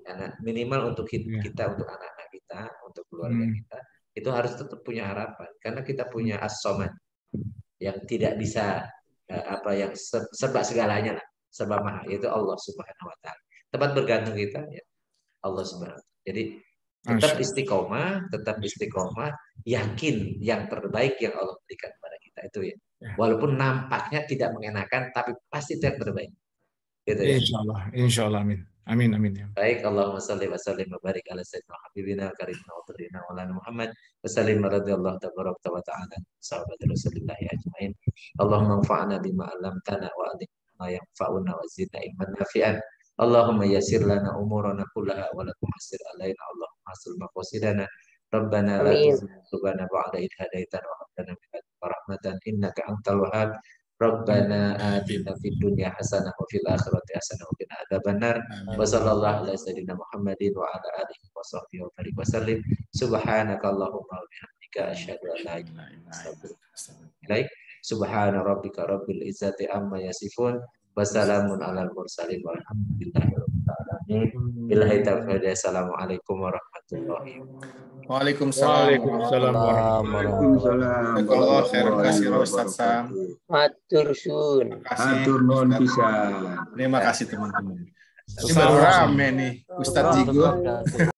S2: Karena minimal untuk hidup kita, untuk anak-anak kita, untuk keluarga kita, itu harus tetap punya harapan, karena kita punya as-somad yang tidak bisa yang serba segalanya lah. Serba mahal, yaitu Allah Subhanahu wa Ta'ala. Tempat bergantung kita ya Allah Subhanahu wa Ta'ala. Jadi tetap istiqomah, yakin yang terbaik yang Allah berikan kepada kita itu ya. Walaupun nampaknya tidak mengenakan, tapi pasti itu yang terbaik. Gitu ya.
S4: Insyaallah, amin.
S2: Baik, Allahumma shalli wa sallim wa barik ala sayyidina habibina karimna wa tarina wa lana Muhammad wa sallim radhiyallahu tabaraka wa ta'ala sahabat Rasulullah ajmain. Allahumma anfa'na bima 'allamtana wa alimna ma yanfa'una wa zidna ilman nafi'an. Allahumma yassir lana umurana kullaha wa la tu'assir alaina. Allahumma asil maqasidana. Rabbana la tuzigh qulubana ba'da idh hadaitana wa hab lana min ladunka rahmatan innaka antal wahhab. Rabbana atina fid dunya hasanah wa fil akhirati hasanah wa qina adzabannar. Wa sallallahu ala sayyidina Muhammadin wa ala alihi wa sahbihi wa barik wa sallim. Subhanaka Allahumma wa bihamdika asyhadu an la ilaha illa anta astaghfiruka wa atubu ilaik. Subhana rabbika rabbil izzati amma yasifun Wassalamun alal mursalin walhamdulillahirabbil alamin. Billahi taufiq. Assalamualaikum warahmatullahi wabarakatuh.
S1: Waalaikumsalam warahmatullahi wabarakatuh. Terima kasih Ustaz Sam.
S5: Matur suwun.
S1: Hatur nuhun pisan. Terima kasih teman-teman. Ini baru rame nih Ustaz Jigo.